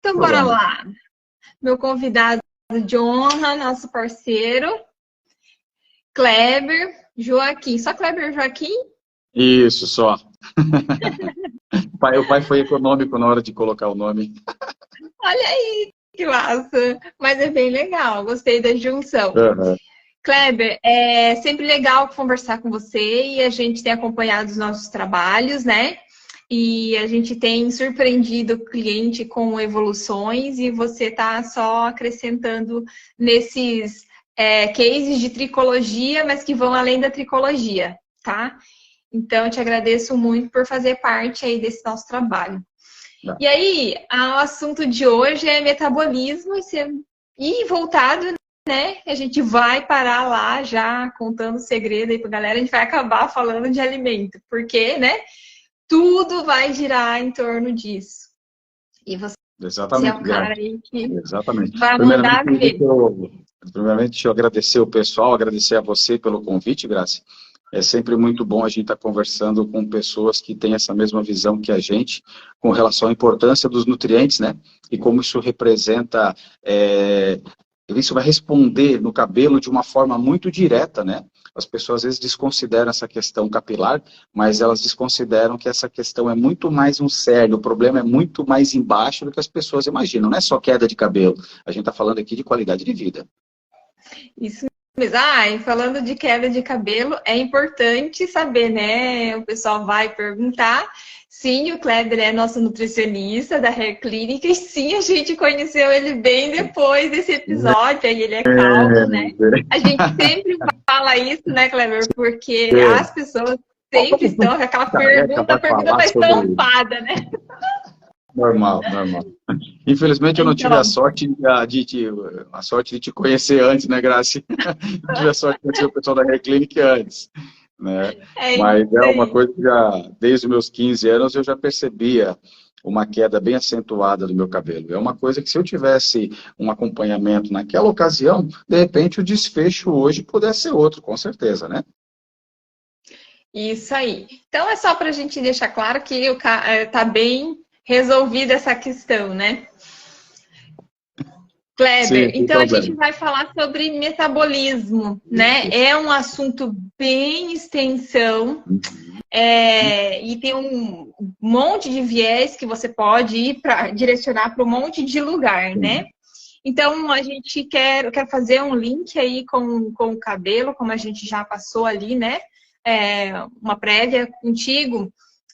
Então, bora lá. Meu convidado de honra, nosso parceiro, Kleber Joaquim. Só Kleber Joaquim? Isso, só. O pai foi econômico na hora de colocar o nome. Olha aí, que massa. Mas é bem legal, gostei da junção. Uhum. Kleber, é sempre legal conversar com você e a gente tem acompanhado os nossos trabalhos, né? E a gente tem surpreendido o cliente com evoluções e você está só acrescentando nesses cases de tricologia, mas que vão além da tricologia, tá? Então, eu te agradeço muito por fazer parte aí desse nosso trabalho. Tá. E aí, o assunto de hoje é metabolismo e voltado, né? A gente vai parar lá já contando segredo aí pra galera, a gente vai acabar falando de alimento, porque, né? Tudo vai girar em torno disso. E você é o cara aí que Exatamente. vai mandar ver. Primeiramente, deixa eu agradecer o pessoal, agradecer a você pelo convite, Graça. É sempre muito bom a gente estar conversando com pessoas que têm essa mesma visão que a gente, com relação à importância dos nutrientes, né? E como isso representa, isso vai responder no cabelo de uma forma muito direta, né? As pessoas às vezes desconsideram essa questão capilar, mas elas desconsideram que essa questão é muito mais um cerne, o problema é muito mais embaixo do que as pessoas imaginam. Não é só queda de cabelo, a gente está falando aqui de qualidade de vida. Isso mesmo. E falando de queda de cabelo, é importante saber, né? O pessoal vai perguntar. Sim, o Kleber é nosso nutricionista da Hair Clinic, e sim, a gente conheceu ele bem depois desse episódio, aí ele é calmo, né? A gente sempre fala isso, né, Kleber? Porque as pessoas sempre estão com aquela pergunta, a pergunta está estampada, né? Normal. Infelizmente eu não tive a sorte de te conhecer antes, né, Graci? Não tive a sorte de conhecer o pessoal da Hair Clinic antes. Né? Mas é uma coisa que desde os meus 15 anos eu já percebia uma queda bem acentuada do meu cabelo. É uma coisa que se eu tivesse um acompanhamento naquela ocasião, de repente o desfecho hoje pudesse ser outro, com certeza, né? Isso aí. Então é só para a gente deixar claro que está bem resolvida essa questão, né? Kleber, sim, então a gente vai falar sobre metabolismo, né? É um assunto bem extensão e tem um monte de viés que você pode ir para direcionar para um monte de lugar, né? Então a gente quer fazer um link aí com o cabelo, como a gente já passou ali, né? Uma prévia contigo.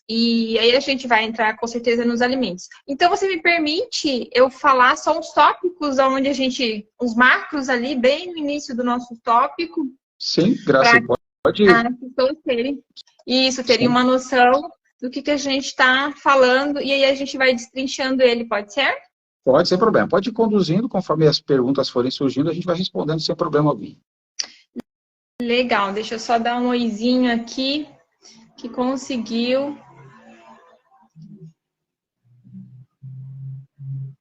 E aí a gente vai entrar com certeza nos alimentos. Então você me permite eu falar só uns tópicos onde os macros ali, bem no início do nosso tópico? Sim, Graça, pode ir. As pessoas terem uma noção do que a gente está falando e aí a gente vai destrinchando ele, pode ser? Pode, sem problema. Pode ir conduzindo, conforme as perguntas forem surgindo, a gente vai respondendo sem problema algum. Legal, deixa eu só dar um oizinho aqui que conseguiu.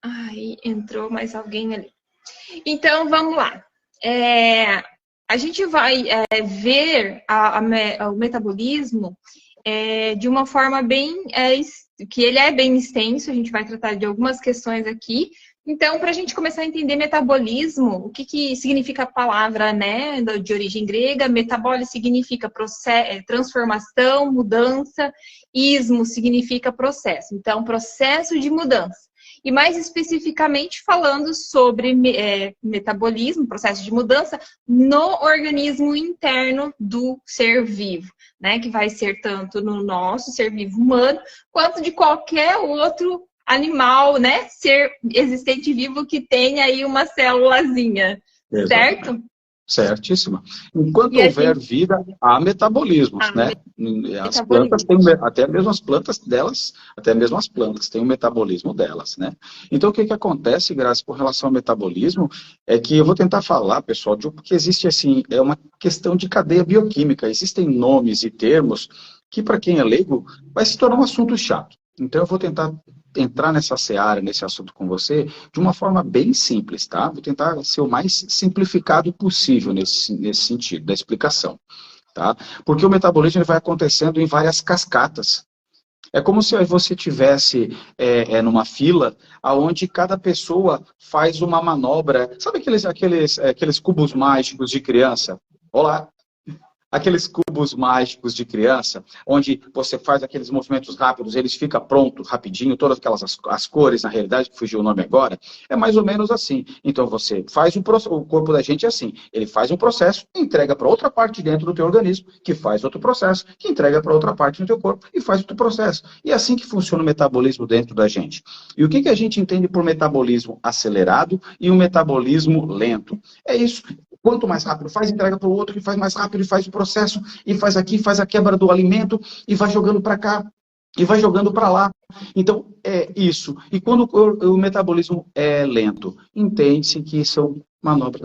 Aí entrou mais alguém ali. Então, vamos lá. A gente vai ver o metabolismo de uma forma bem... que ele é bem extenso, a gente vai tratar de algumas questões aqui. Então, para a gente começar a entender metabolismo, o que significa a palavra, né, de origem grega? Metabole significa transformação, mudança. Ismo significa processo. Então, processo de mudança. E mais especificamente falando sobre metabolismo, processo de mudança, no organismo interno do ser vivo, né? Que vai ser tanto no nosso ser vivo humano, quanto de qualquer outro animal, né? Ser existente vivo que tenha aí uma célulazinha, certo? Certíssima. Enquanto houver vida, há metabolismos, né? As plantas têm, até mesmo as plantas delas, até mesmo as plantas têm o metabolismo delas, né? Então, o que acontece, Graça, com relação ao metabolismo, é que eu vou tentar falar, pessoal, porque existe, assim, é uma questão de cadeia bioquímica. Existem nomes e termos que, para quem é leigo, vai se tornar um assunto chato. Então, eu vou tentar entrar nessa seara, nesse assunto com você, de uma forma bem simples, tá? Vou tentar ser o mais simplificado possível nesse sentido, da explicação, tá? Porque o metabolismo ele vai acontecendo em várias cascatas. É como se você tivesse numa fila onde cada pessoa faz uma manobra. Sabe aqueles cubos mágicos de criança? Olá! Aqueles cubos mágicos de criança, onde você faz aqueles movimentos rápidos, eles ficam prontos rapidinho, todas aquelas as cores, na realidade, que fugiu o nome agora, é mais ou menos assim. Então você faz o corpo da gente é assim, ele faz um processo, entrega para outra parte dentro do teu organismo, que faz outro processo, que entrega para outra parte do teu corpo e faz outro processo. E é assim que funciona o metabolismo dentro da gente. E o que a gente entende por metabolismo acelerado e um metabolismo lento? É isso. Quanto mais rápido faz, entrega para o outro, que faz mais rápido, e faz o processo, e faz aqui, faz a quebra do alimento, e vai jogando para cá, e vai jogando para lá. Então, é isso. E quando o metabolismo é lento, entende-se que são manobras.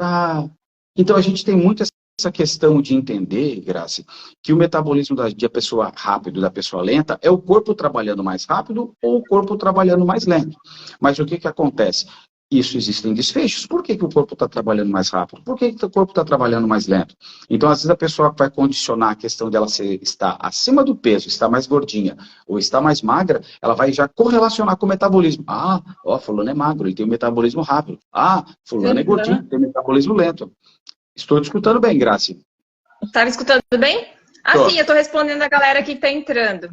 Então a gente tem muito essa questão de entender, Graça, que o metabolismo da pessoa rápido e da pessoa lenta é o corpo trabalhando mais rápido ou o corpo trabalhando mais lento. Mas o que acontece? Isso existem desfechos. Por que o corpo está trabalhando mais rápido? Por que o corpo está trabalhando mais lento? Então, às vezes, a pessoa vai condicionar a questão dela estar acima do peso, estar mais gordinha ou estar mais magra, ela vai já correlacionar com o metabolismo. Fulano é magro, ele tem um metabolismo rápido. Fulano é gordinho, tem um metabolismo lento. Estou te escutando bem, Graci. Tá me escutando bem? Sim, eu estou respondendo a galera aqui que está entrando.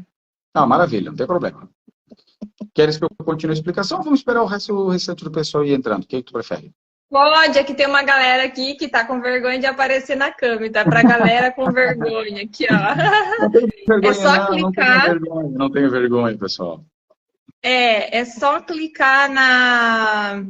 Maravilha, não tem problema. Queres que eu continue a explicação ou vamos esperar o restante do pessoal ir entrando? O que tu prefere? Pode, aqui tem uma galera aqui que tá com vergonha de aparecer na câmera, tá? Pra galera com vergonha, aqui, ó. Não tenho vergonha, é só clicar. Não tenho vergonha, pessoal. É só clicar na...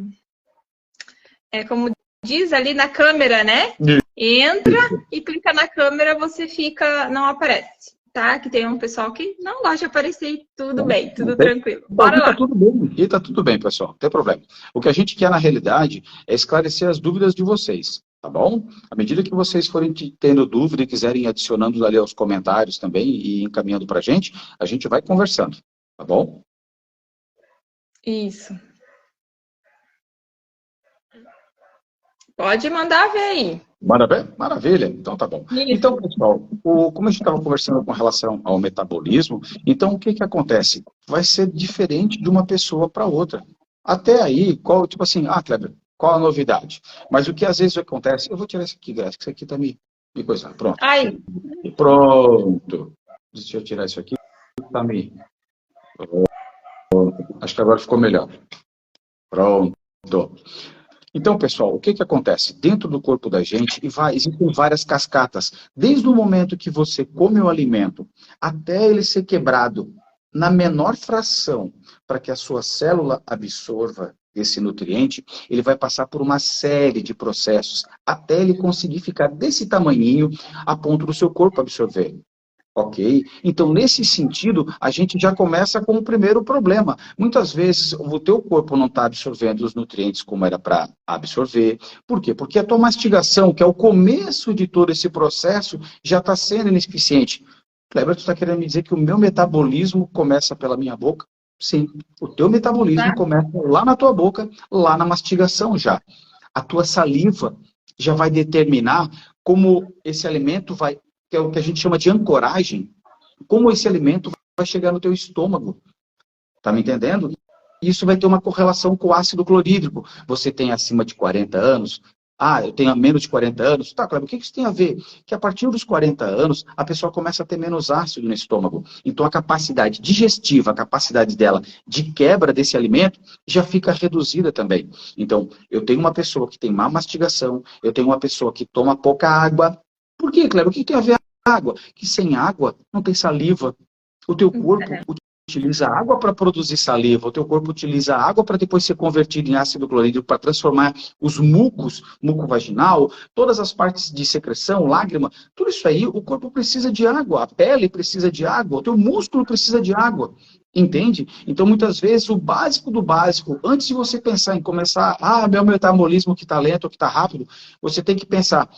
como diz ali na câmera, né? Entra e clica na câmera, você fica... Não aparece. Tá? Que tem um pessoal que não gosta de aparecer e tudo bem, tudo tranquilo. Bora lá. Tá tudo bem. E tá tudo bem, pessoal, não tem problema. O que a gente quer, na realidade, é esclarecer as dúvidas de vocês, tá bom? À medida que vocês forem tendo dúvida e quiserem adicionando ali aos comentários também e encaminhando pra gente, a gente vai conversando, tá bom? Isso. Pode mandar ver aí. Manda bem? Maravilha. Então tá bom. Isso. Então, pessoal, como a gente estava conversando com relação ao metabolismo, então o que acontece? Vai ser diferente de uma pessoa para outra. Até aí, tipo assim, Kleber, qual a novidade? Mas o que às vezes acontece, eu vou tirar isso aqui, Graça, que isso aqui tá me coisando. Pronto. Pronto. Deixa eu tirar isso aqui. Tá me... Acho que agora ficou melhor. Pronto. Então, pessoal, o que acontece? Dentro do corpo da gente, existem várias cascatas. Desde o momento que você come o alimento, até ele ser quebrado na menor fração, para que a sua célula absorva esse nutriente, ele vai passar por uma série de processos, até ele conseguir ficar desse tamanhinho, a ponto do seu corpo absorver. Ok? Então, nesse sentido, a gente já começa com o primeiro problema. Muitas vezes, o teu corpo não está absorvendo os nutrientes como era para absorver. Por quê? Porque a tua mastigação, que é o começo de todo esse processo, já está sendo ineficiente. Kleber, tu está querendo me dizer que o meu metabolismo começa pela minha boca? Sim, o teu metabolismo começa lá na tua boca, lá na mastigação já. A tua saliva já vai determinar como esse alimento vai... que é o que a gente chama de ancoragem, como esse alimento vai chegar no teu estômago. Tá me entendendo? Isso vai ter uma correlação com o ácido clorídrico. Você tem acima de 40 anos, eu tenho menos de 40 anos. Tá, Cleber, o que isso tem a ver? Que a partir dos 40 anos, a pessoa começa a ter menos ácido no estômago. Então a capacidade digestiva, a capacidade dela de quebra desse alimento, já fica reduzida também. Então, eu tenho uma pessoa que tem má mastigação, eu tenho uma pessoa que toma pouca água. Por quê, Kleber? O que tem a ver a água? Que sem água não tem saliva. O teu corpo utiliza água para produzir saliva. O teu corpo utiliza água para depois ser convertido em ácido clorídrico para transformar os mucos, muco vaginal, todas as partes de secreção, lágrima, tudo isso aí, o corpo precisa de água. A pele precisa de água. O teu músculo precisa de água. Entende? Então, muitas vezes, o básico do básico, antes de você pensar em começar, meu metabolismo que está lento ou que está rápido, você tem que pensar,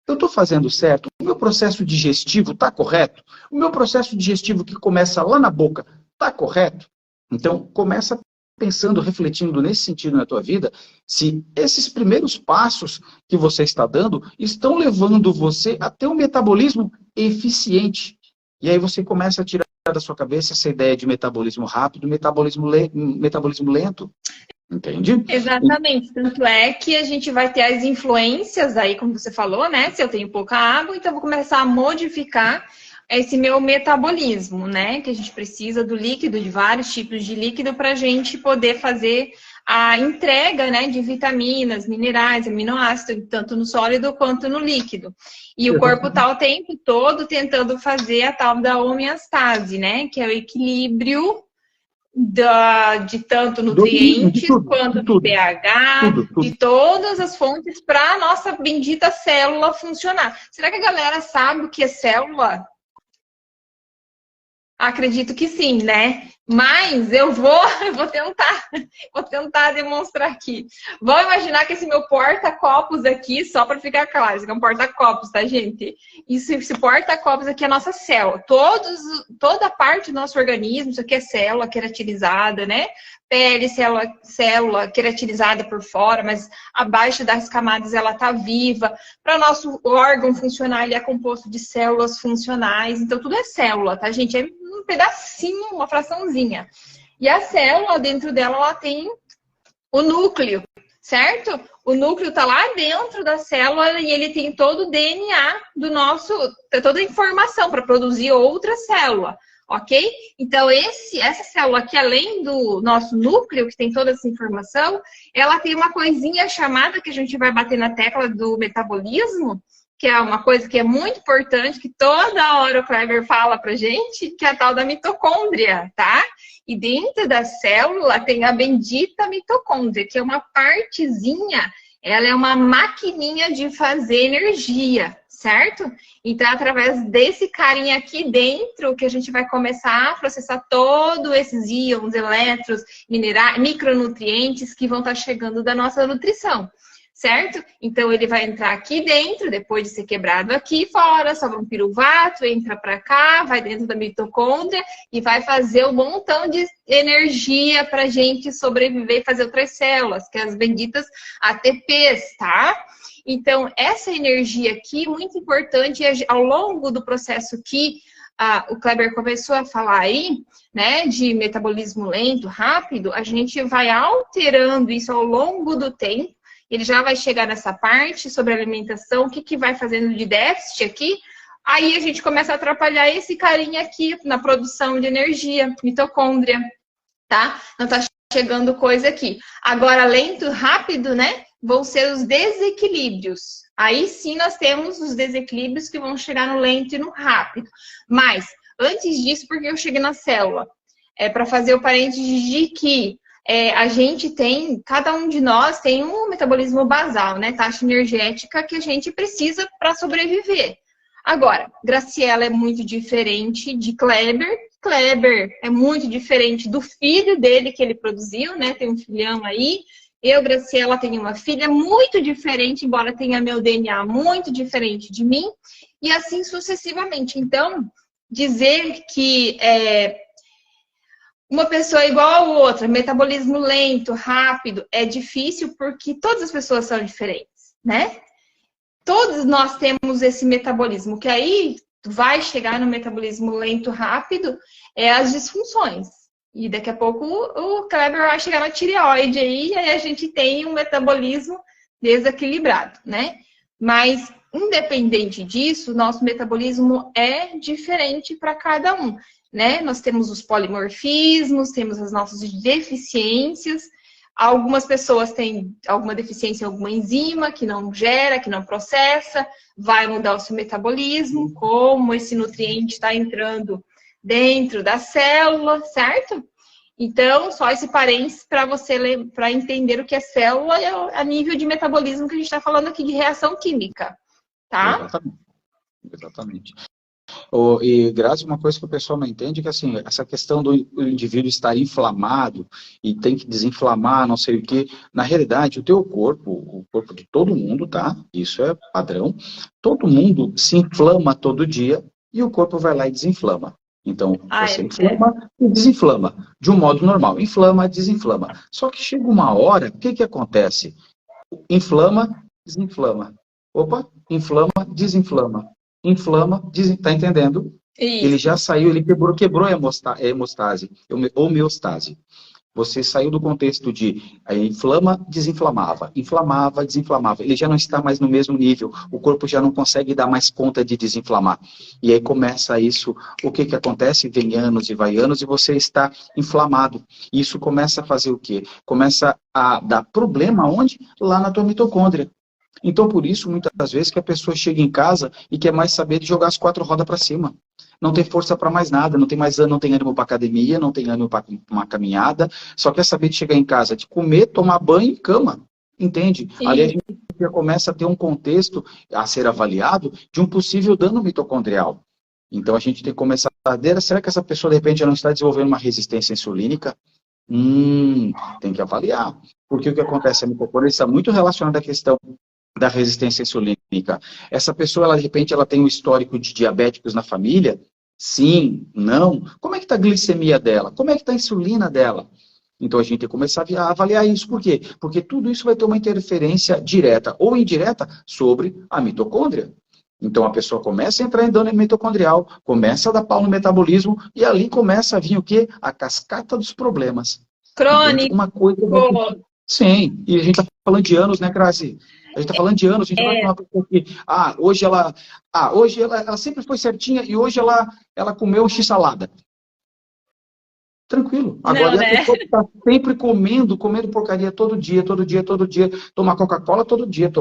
eu estou fazendo certo? O meu processo digestivo está correto? O meu processo digestivo que começa lá na boca está correto? Então, começa pensando, refletindo nesse sentido na tua vida, se esses primeiros passos que você está dando estão levando você a ter um metabolismo eficiente. E aí você começa a tirar da sua cabeça essa ideia de metabolismo rápido, metabolismo lento. Entende? Exatamente. Tanto é que a gente vai ter as influências aí, como você falou, né? Se eu tenho pouca água, então eu vou começar a modificar esse meu metabolismo, né? Que a gente precisa do líquido, de vários tipos de líquido, para a gente poder fazer a entrega, né, de vitaminas, minerais, aminoácidos, tanto no sólido quanto no líquido. E o corpo está o tempo todo tentando fazer a tal da homeostase, né? Que é o equilíbrio de tanto nutrientes quanto do pH, de todas as fontes para a nossa bendita célula funcionar. Será que a galera sabe o que é célula? Acredito que sim, né? Mas eu vou tentar demonstrar aqui. Vamos imaginar que esse meu porta-copos aqui, só para ficar claro, isso é um porta-copos, tá, gente? Esse porta-copos aqui é a nossa célula. Toda parte do nosso organismo, isso aqui é célula queratinizada, né? Pele, célula queratinizada por fora, mas abaixo das camadas ela tá viva. Para o nosso órgão funcionar, ele é composto de células funcionais. Então, tudo é célula, tá, gente? É um pedacinho, uma fraçãozinha. E a célula, dentro dela, ela tem o núcleo, certo? O núcleo tá lá dentro da célula e ele tem todo o DNA do nosso... toda a informação para produzir outra célula. Ok? Então, essa célula aqui, além do nosso núcleo, que tem toda essa informação, ela tem uma coisinha chamada, que a gente vai bater na tecla do metabolismo, que é uma coisa que é muito importante, que toda hora o Kleber fala pra gente, que é a tal da mitocôndria, tá? E dentro da célula tem a bendita mitocôndria, que é uma partezinha, ela é uma maquininha de fazer energia, certo? Então, através desse carinha aqui dentro, que a gente vai começar a processar todos esses íons, elétrons, minerais, micronutrientes que vão estar chegando da nossa nutrição, certo? Então, ele vai entrar aqui dentro, depois de ser quebrado aqui fora, sobra um piruvato, entra para cá, vai dentro da mitocôndria e vai fazer um montão de energia para a gente sobreviver e fazer outras células, que é as benditas ATPs, tá? Então, essa energia aqui, muito importante, ao longo do processo que o Kleber começou a falar aí, né, de metabolismo lento, rápido, a gente vai alterando isso ao longo do tempo. Ele já vai chegar nessa parte sobre alimentação, o que vai fazendo de déficit aqui. Aí a gente começa a atrapalhar esse carinha aqui na produção de energia, mitocôndria, tá? Não tá chegando coisa aqui. Agora, lento, rápido, né? Vão ser os desequilíbrios. Aí sim nós temos os desequilíbrios que vão chegar no lento e no rápido. Mas, antes disso, porque eu cheguei na célula? É para fazer o parênteses de que a gente tem, cada um de nós tem um metabolismo basal, né? Taxa energética que a gente precisa para sobreviver. Agora, Graciela é muito diferente de Kleber. Kleber é muito diferente do filho dele que ele produziu, né? Tem um filhão aí. Eu, Graciela, tenho uma filha muito diferente, embora tenha meu DNA muito diferente de mim. E assim sucessivamente. Então, dizer que uma pessoa é igual a outra, metabolismo lento, rápido, é difícil porque todas as pessoas são diferentes, né? Todos nós temos esse metabolismo, que aí vai chegar no metabolismo lento, rápido, as disfunções. E daqui a pouco o Kleber vai chegar na tireoide aí, e aí a gente tem um metabolismo desequilibrado, né? Mas, independente disso, nosso metabolismo é diferente para cada um, né? Nós temos os polimorfismos, temos as nossas deficiências. Algumas pessoas têm alguma deficiência em alguma enzima que não gera, que não processa, vai mudar o seu metabolismo, como esse nutriente está entrando dentro da célula, certo? Então, só esse parênteses para entender o que é célula a nível de metabolismo que a gente está falando aqui de reação química, tá? Exatamente. Exatamente. E, Grazi, uma coisa que o pessoal não entende é que, assim, essa questão do indivíduo estar inflamado e tem que desinflamar, não sei o quê, na realidade, o teu corpo, o corpo de todo mundo, tá? Isso é padrão. Todo mundo se inflama todo dia e o corpo vai lá e desinflama. Então, você inflama e desinflama, de um modo normal. Inflama, desinflama. Só que chega uma hora, o que acontece? Inflama, desinflama. Opa, inflama, desinflama. Inflama, tá entendendo? Ele já saiu, ele quebrou a hemostase, homeostase. Você saiu do contexto de inflama, desinflamava, inflamava, desinflamava. Ele já não está mais no mesmo nível. O corpo já não consegue dar mais conta de desinflamar. E aí começa isso. O que acontece? Vem anos e vai anos e você está inflamado. E isso começa a fazer o quê? Começa a dar problema onde? Lá na tua mitocôndria. Então, por isso, muitas vezes, que a pessoa chega em casa e quer mais saber de jogar as 4 rodas para cima. Não tem força para mais nada, não tem ânimo para academia, não tem ânimo para uma caminhada, só quer saber de chegar em casa, de comer, tomar banho e cama. Entende? Sim. Ali a gente já começa a ter um contexto a ser avaliado de um possível dano mitocondrial. Então, a gente tem que começar a ver, será que essa pessoa, de repente, já não está desenvolvendo uma resistência insulínica? Tem que avaliar. Porque o que acontece? A mitocôndria está muito relacionada à questão da resistência insulínica. Essa pessoa, ela, de repente, ela tem um histórico de diabéticos na família? Sim, não. Como é que está a glicemia dela? Como é que está a insulina dela? Então, a gente tem que começar a avaliar isso. Por quê? Porque tudo isso vai ter uma interferência direta ou indireta sobre a mitocôndria. Então, a pessoa começa a entrar em dano mitocondrial, começa a dar pau no metabolismo, e ali começa a vir o quê? A cascata dos problemas. Crônico. Uma coisa... Sim, e a gente está falando de anos, né, Grazi? A gente está falando de anos, a gente vai falar uma pessoa que, hoje ela sempre foi certinha e hoje ela comeu x-salada. Tranquilo. Agora, não, né? A pessoa está sempre comendo porcaria todo dia, toma Coca-Cola todo dia,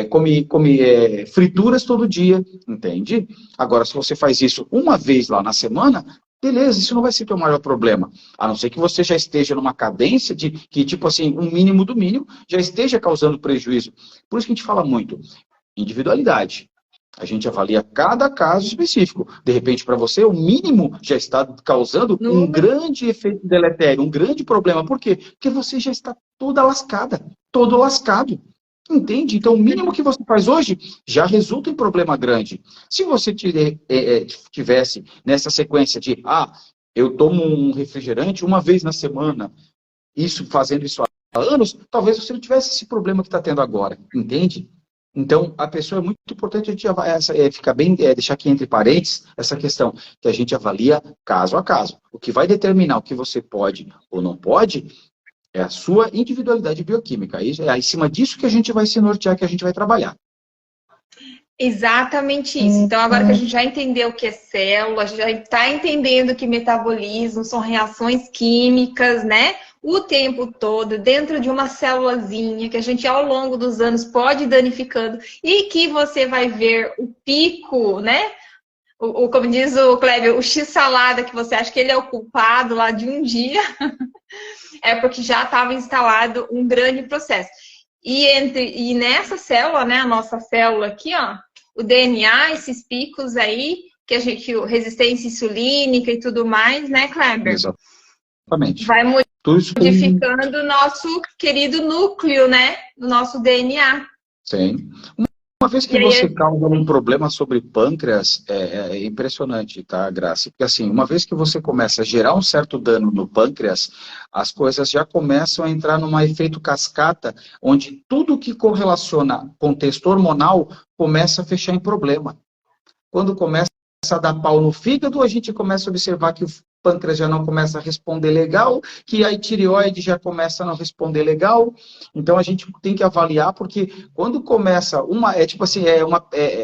come frituras todo dia, entende? Agora, se você faz isso uma vez lá na semana, beleza, isso não vai ser teu maior problema. A não ser que você já esteja numa cadência de que, tipo assim, um mínimo do mínimo já esteja causando prejuízo. Por isso que a gente fala muito. Individualidade. A gente avalia cada caso específico. De repente, para você, o mínimo já está causando um grande efeito deletério, um grande problema. Por quê? Porque você já está toda lascada, todo lascado. Entende? Então, o mínimo que você faz hoje já resulta em problema grande. Se você tivesse nessa sequência de, eu tomo um refrigerante uma vez na semana, fazendo isso há anos, talvez você não tivesse esse problema que está tendo agora. Entende? Então, a pessoa é muito importante a gente ficar bem, deixar aqui entre parênteses essa questão, que a gente avalia caso a caso. O que vai determinar o que você pode ou não pode é a sua individualidade bioquímica. É em cima disso que a gente vai se nortear, que a gente vai trabalhar. Exatamente isso. Então, agora que a gente já entendeu o que é célula, já está entendendo que metabolismo são reações químicas, né? O tempo todo, dentro de uma célulazinha, que a gente, ao longo dos anos, pode ir danificando, e que você vai ver o pico, né? Como diz o Kleber, o x-salada, que você acha que ele é o culpado lá de um dia, é porque já estava instalado um grande processo. E nessa célula, né, a nossa célula aqui, ó, o DNA, esses picos aí, que a gente, resistência insulínica e tudo mais, né, Kleber? Exatamente. Vai modificando o nosso querido núcleo, né, do nosso DNA. Sim. Uma vez que você causa um problema sobre pâncreas, é impressionante, tá, Graça? Porque assim, uma vez que você começa a gerar um certo dano no pâncreas, as coisas já começam a entrar num efeito cascata, onde tudo que correlaciona com contexto hormonal começa a fechar em problema. Quando começa a dar pau no fígado, a gente começa a observar que o pâncreas já não começa a responder legal, que a tireoide já começa a não responder legal. Então a gente tem que avaliar, porque quando começa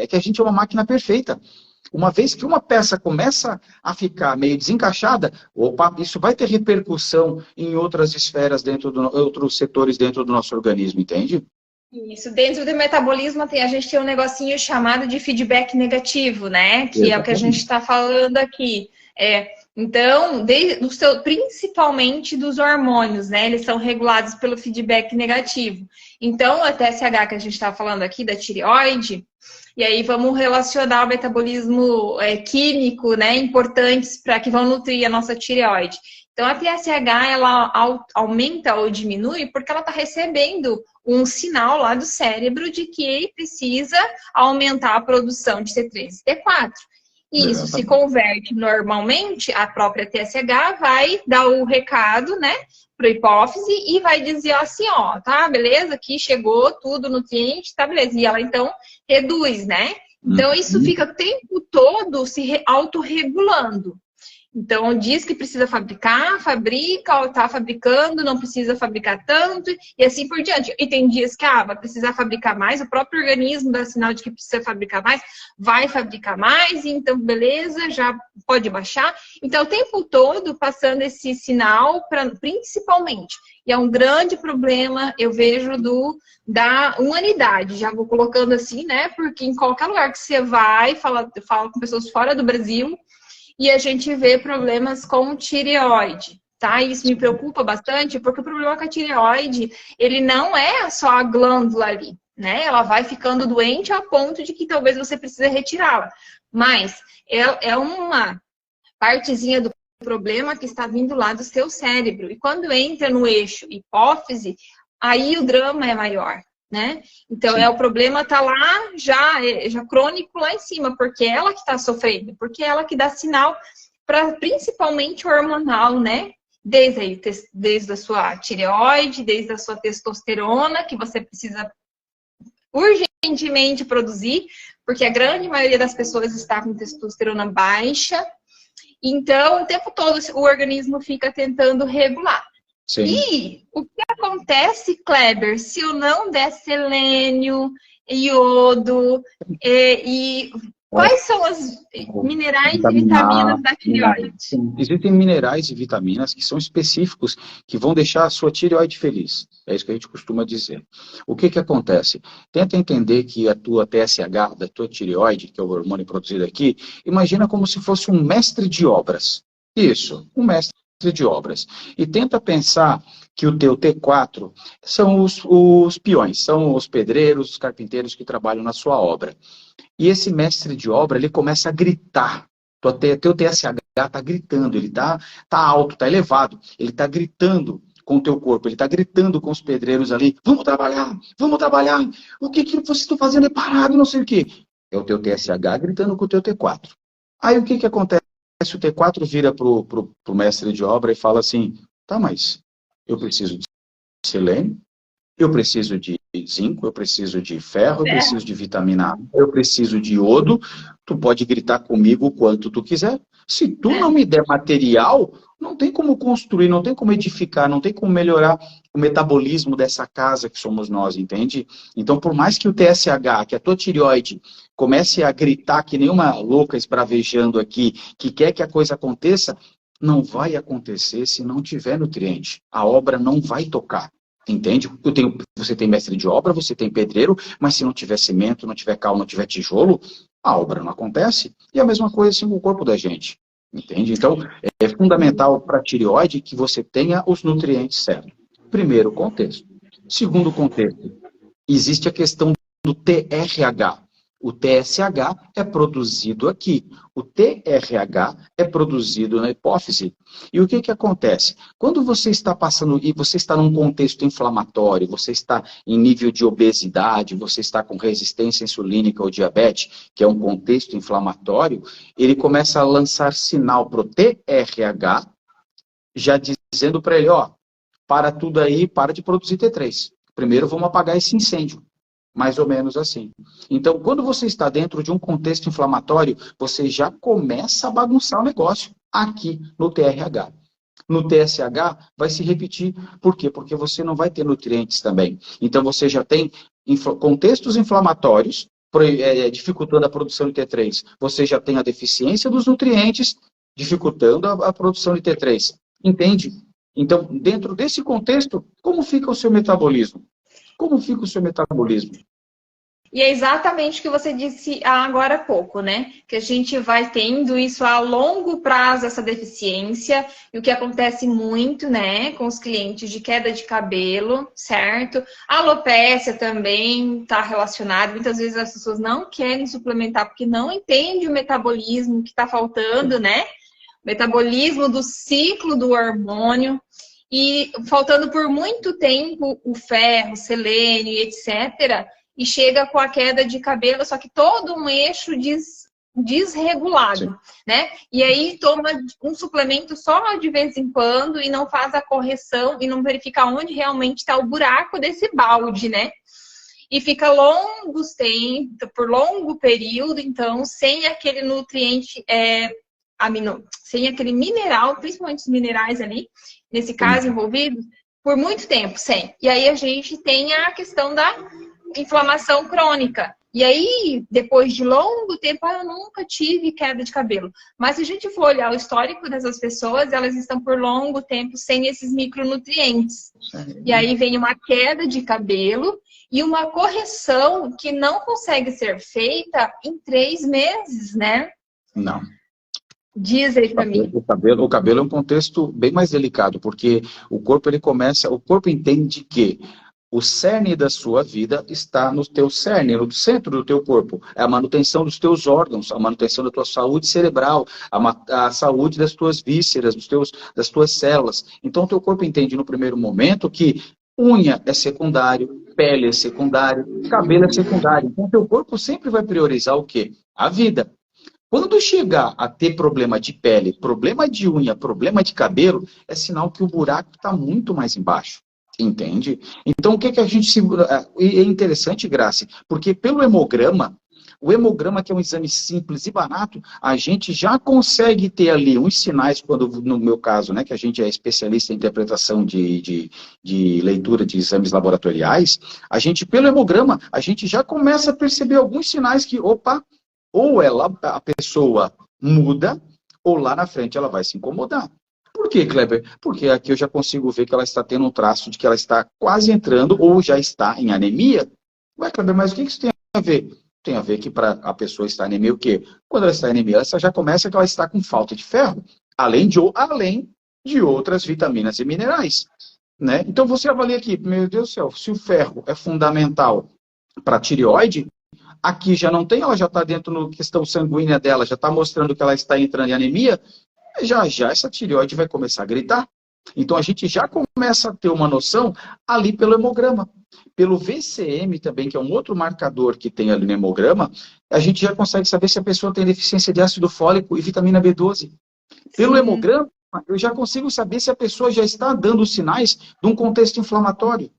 que a gente é uma máquina perfeita. Uma vez que uma peça começa a ficar meio desencaixada, isso vai ter repercussão em outras esferas outros setores dentro do nosso organismo, entende? Isso, dentro do metabolismo a gente tem um negocinho chamado de feedback negativo, né? Que é o que a gente está falando aqui. Então, principalmente dos hormônios, né? Eles são regulados pelo feedback negativo. Então, a TSH que a gente está falando aqui, da tireoide, e aí vamos relacionar o metabolismo químico, né? Importantes para que vão nutrir a nossa tireoide. Então, a TSH, ela aumenta ou diminui porque ela está recebendo um sinal lá do cérebro de que precisa aumentar a produção de T3 e T4. E isso se converte normalmente, a própria TSH vai dar o recado, né, para a hipófise e vai dizer assim, ó, tá, beleza, aqui chegou tudo, nutriente, tá, beleza. E ela, então, reduz, né? Então, isso fica o tempo todo se autorregulando. Então, diz que precisa fabricar, fabrica, está fabricando, não precisa fabricar tanto, e assim por diante. E tem dias que vai precisar fabricar mais, o próprio organismo dá sinal de que precisa fabricar mais, vai fabricar mais, então, beleza, já pode baixar. Então, o tempo todo passando esse sinal, principalmente. E é um grande problema, eu vejo, da humanidade. Já vou colocando assim, né? Porque em qualquer lugar que você vai, fala com pessoas fora do Brasil, e a gente vê problemas com tireoide, tá? Isso me preocupa bastante, porque o problema com a tireoide, ele não é só a glândula ali, né? Ela vai ficando doente a ponto de que talvez você precise retirá-la. Mas é uma partezinha do problema que está vindo lá do seu cérebro. E quando entra no eixo hipófise, aí o drama é maior, né? Então, o problema tá lá já crônico lá em cima, porque é ela que está sofrendo, porque é ela que dá sinal para principalmente hormonal, né? Desde a sua tireoide, desde a sua testosterona, que você precisa urgentemente produzir, porque a grande maioria das pessoas está com testosterona baixa. Então, o tempo todo o organismo fica tentando regular. Sim. E o que acontece, Kleber, se eu não der selênio, iodo e quais são os minerais e vitaminas da tireoide? Existem minerais e vitaminas que são específicos, que vão deixar a sua tireoide feliz. É isso que a gente costuma dizer. O que acontece? Tenta entender que a tua TSH, da tua tireoide, que é o hormônio produzido aqui, imagina como se fosse um mestre de obras. Isso, um mestre de obras. E tenta pensar que o teu T4 são os peões, são os pedreiros, os carpinteiros que trabalham na sua obra. E esse mestre de obra, ele começa a gritar. Teu TSH está gritando, ele está alto, está elevado. Ele está gritando com o teu corpo, ele está gritando com os pedreiros ali. Vamos trabalhar, o que vocês estão fazendo é parado, não sei o quê. É o teu TSH gritando com o teu T4. Aí o que acontece? O T4 vira para o mestre de obra e fala assim, tá, mas eu preciso de selênio, eu preciso de zinco, eu preciso de ferro, eu preciso de vitamina A, eu preciso de iodo, tu pode gritar comigo o quanto tu quiser. Se tu não me der material, não tem como construir, não tem como edificar, não tem como melhorar o metabolismo dessa casa que somos nós, entende? Então, por mais que o TSH, que a tua tireoide, comece a gritar que nem uma louca esbravejando aqui, que quer que a coisa aconteça, não vai acontecer se não tiver nutriente. A obra não vai tocar. Entende? Você tem mestre de obra, você tem pedreiro, mas se não tiver cimento, não tiver cal, não tiver tijolo, a obra não acontece. E a mesma coisa assim com o corpo da gente. Entende? Então, é fundamental para a tireoide que você tenha os nutrientes certos. Primeiro contexto. Segundo contexto, existe a questão do TRH. O TSH é produzido aqui. O TRH é produzido na hipófise. E o que acontece? Quando você está passando, e você está num contexto inflamatório, você está em nível de obesidade, você está com resistência insulínica ou diabetes, que é um contexto inflamatório, ele começa a lançar sinal para o TRH, já dizendo para ele, ó, para tudo aí, para de produzir T3. Primeiro vamos apagar esse incêndio. Mais ou menos assim. Então, quando você está dentro de um contexto inflamatório, você já começa a bagunçar o negócio aqui no TRH. No TSH vai se repetir. Por quê? Porque você não vai ter nutrientes também. Então, você já tem contextos inflamatórios, dificultando a produção de T3. Você já tem a deficiência dos nutrientes, dificultando a produção de T3. Entende? Então, dentro desse contexto, como fica o seu metabolismo? Como fica o seu metabolismo? E é exatamente o que você disse agora há pouco, né? Que a gente vai tendo isso a longo prazo, essa deficiência, e o que acontece muito, né, com os clientes de queda de cabelo, certo? A alopécia também está relacionada. Muitas vezes as pessoas não querem suplementar porque não entendem o metabolismo que está faltando, né? O metabolismo do ciclo do hormônio. E faltando por muito tempo o ferro, o selênio, etc., e chega com a queda de cabelo, só que todo um eixo desregulado, sim, né? E aí toma um suplemento só de vez em quando e não faz a correção e não verifica onde realmente está o buraco desse balde, né? e fica longos tempos, por longo período, então, sem aquele nutriente, sem aquele mineral, principalmente os minerais ali, nesse caso envolvidos, por muito tempo, sem. E aí a gente tem a questão da inflamação crônica. E aí, depois de longo tempo, eu nunca tive queda de cabelo. Mas se a gente for olhar o histórico dessas pessoas, elas estão por longo tempo sem esses micronutrientes. E aí vem uma queda de cabelo e uma correção que não consegue ser feita em 3 meses, né? Não. Diz aí pra mim. O cabelo é um contexto bem mais delicado, porque o corpo entende que o cerne da sua vida está no teu cerne, no centro do teu corpo. É a manutenção dos teus órgãos, a manutenção da tua saúde cerebral, a saúde das tuas vísceras, das tuas células. Então, o teu corpo entende no primeiro momento que unha é secundário, pele é secundário, cabelo é secundário. Então, o teu corpo sempre vai priorizar o quê? A vida. Quando chegar a ter problema de pele, problema de unha, problema de cabelo, é sinal que o buraco está muito mais embaixo. Entende? Então, o que a gente... É interessante, Grace, porque pelo hemograma, o hemograma, que é um exame simples e barato, a gente já consegue ter ali uns sinais, quando, no meu caso, né, que a gente é especialista em interpretação de leitura de exames laboratoriais, a gente, pelo hemograma, a gente já começa a perceber alguns sinais que, opa, ou a pessoa muda, ou lá na frente ela vai se incomodar. Por quê, Kleber? Porque aqui eu já consigo ver que ela está tendo um traço de que ela está quase entrando ou já está em anemia. Ué, Kleber, mas o que isso tem a ver? Tem a ver que para a pessoa estar em anemia o quê? Quando ela está em anemia, ela já começa que ela está com falta de ferro, além de outras vitaminas e minerais. Né? Então você avalia aqui, meu Deus do céu, se o ferro é fundamental para a tireoide, aqui já não tem, ela já está dentro da questão sanguínea dela, já está mostrando que ela está entrando em anemia, já essa tireoide vai começar a gritar. Então a gente já começa a ter uma noção ali pelo hemograma. Pelo VCM também, que é um outro marcador que tem ali no hemograma, a gente já consegue saber se a pessoa tem deficiência de ácido fólico e vitamina B12. Pelo hemograma, eu já consigo saber se a pessoa já está dando sinais de um contexto inflamatório.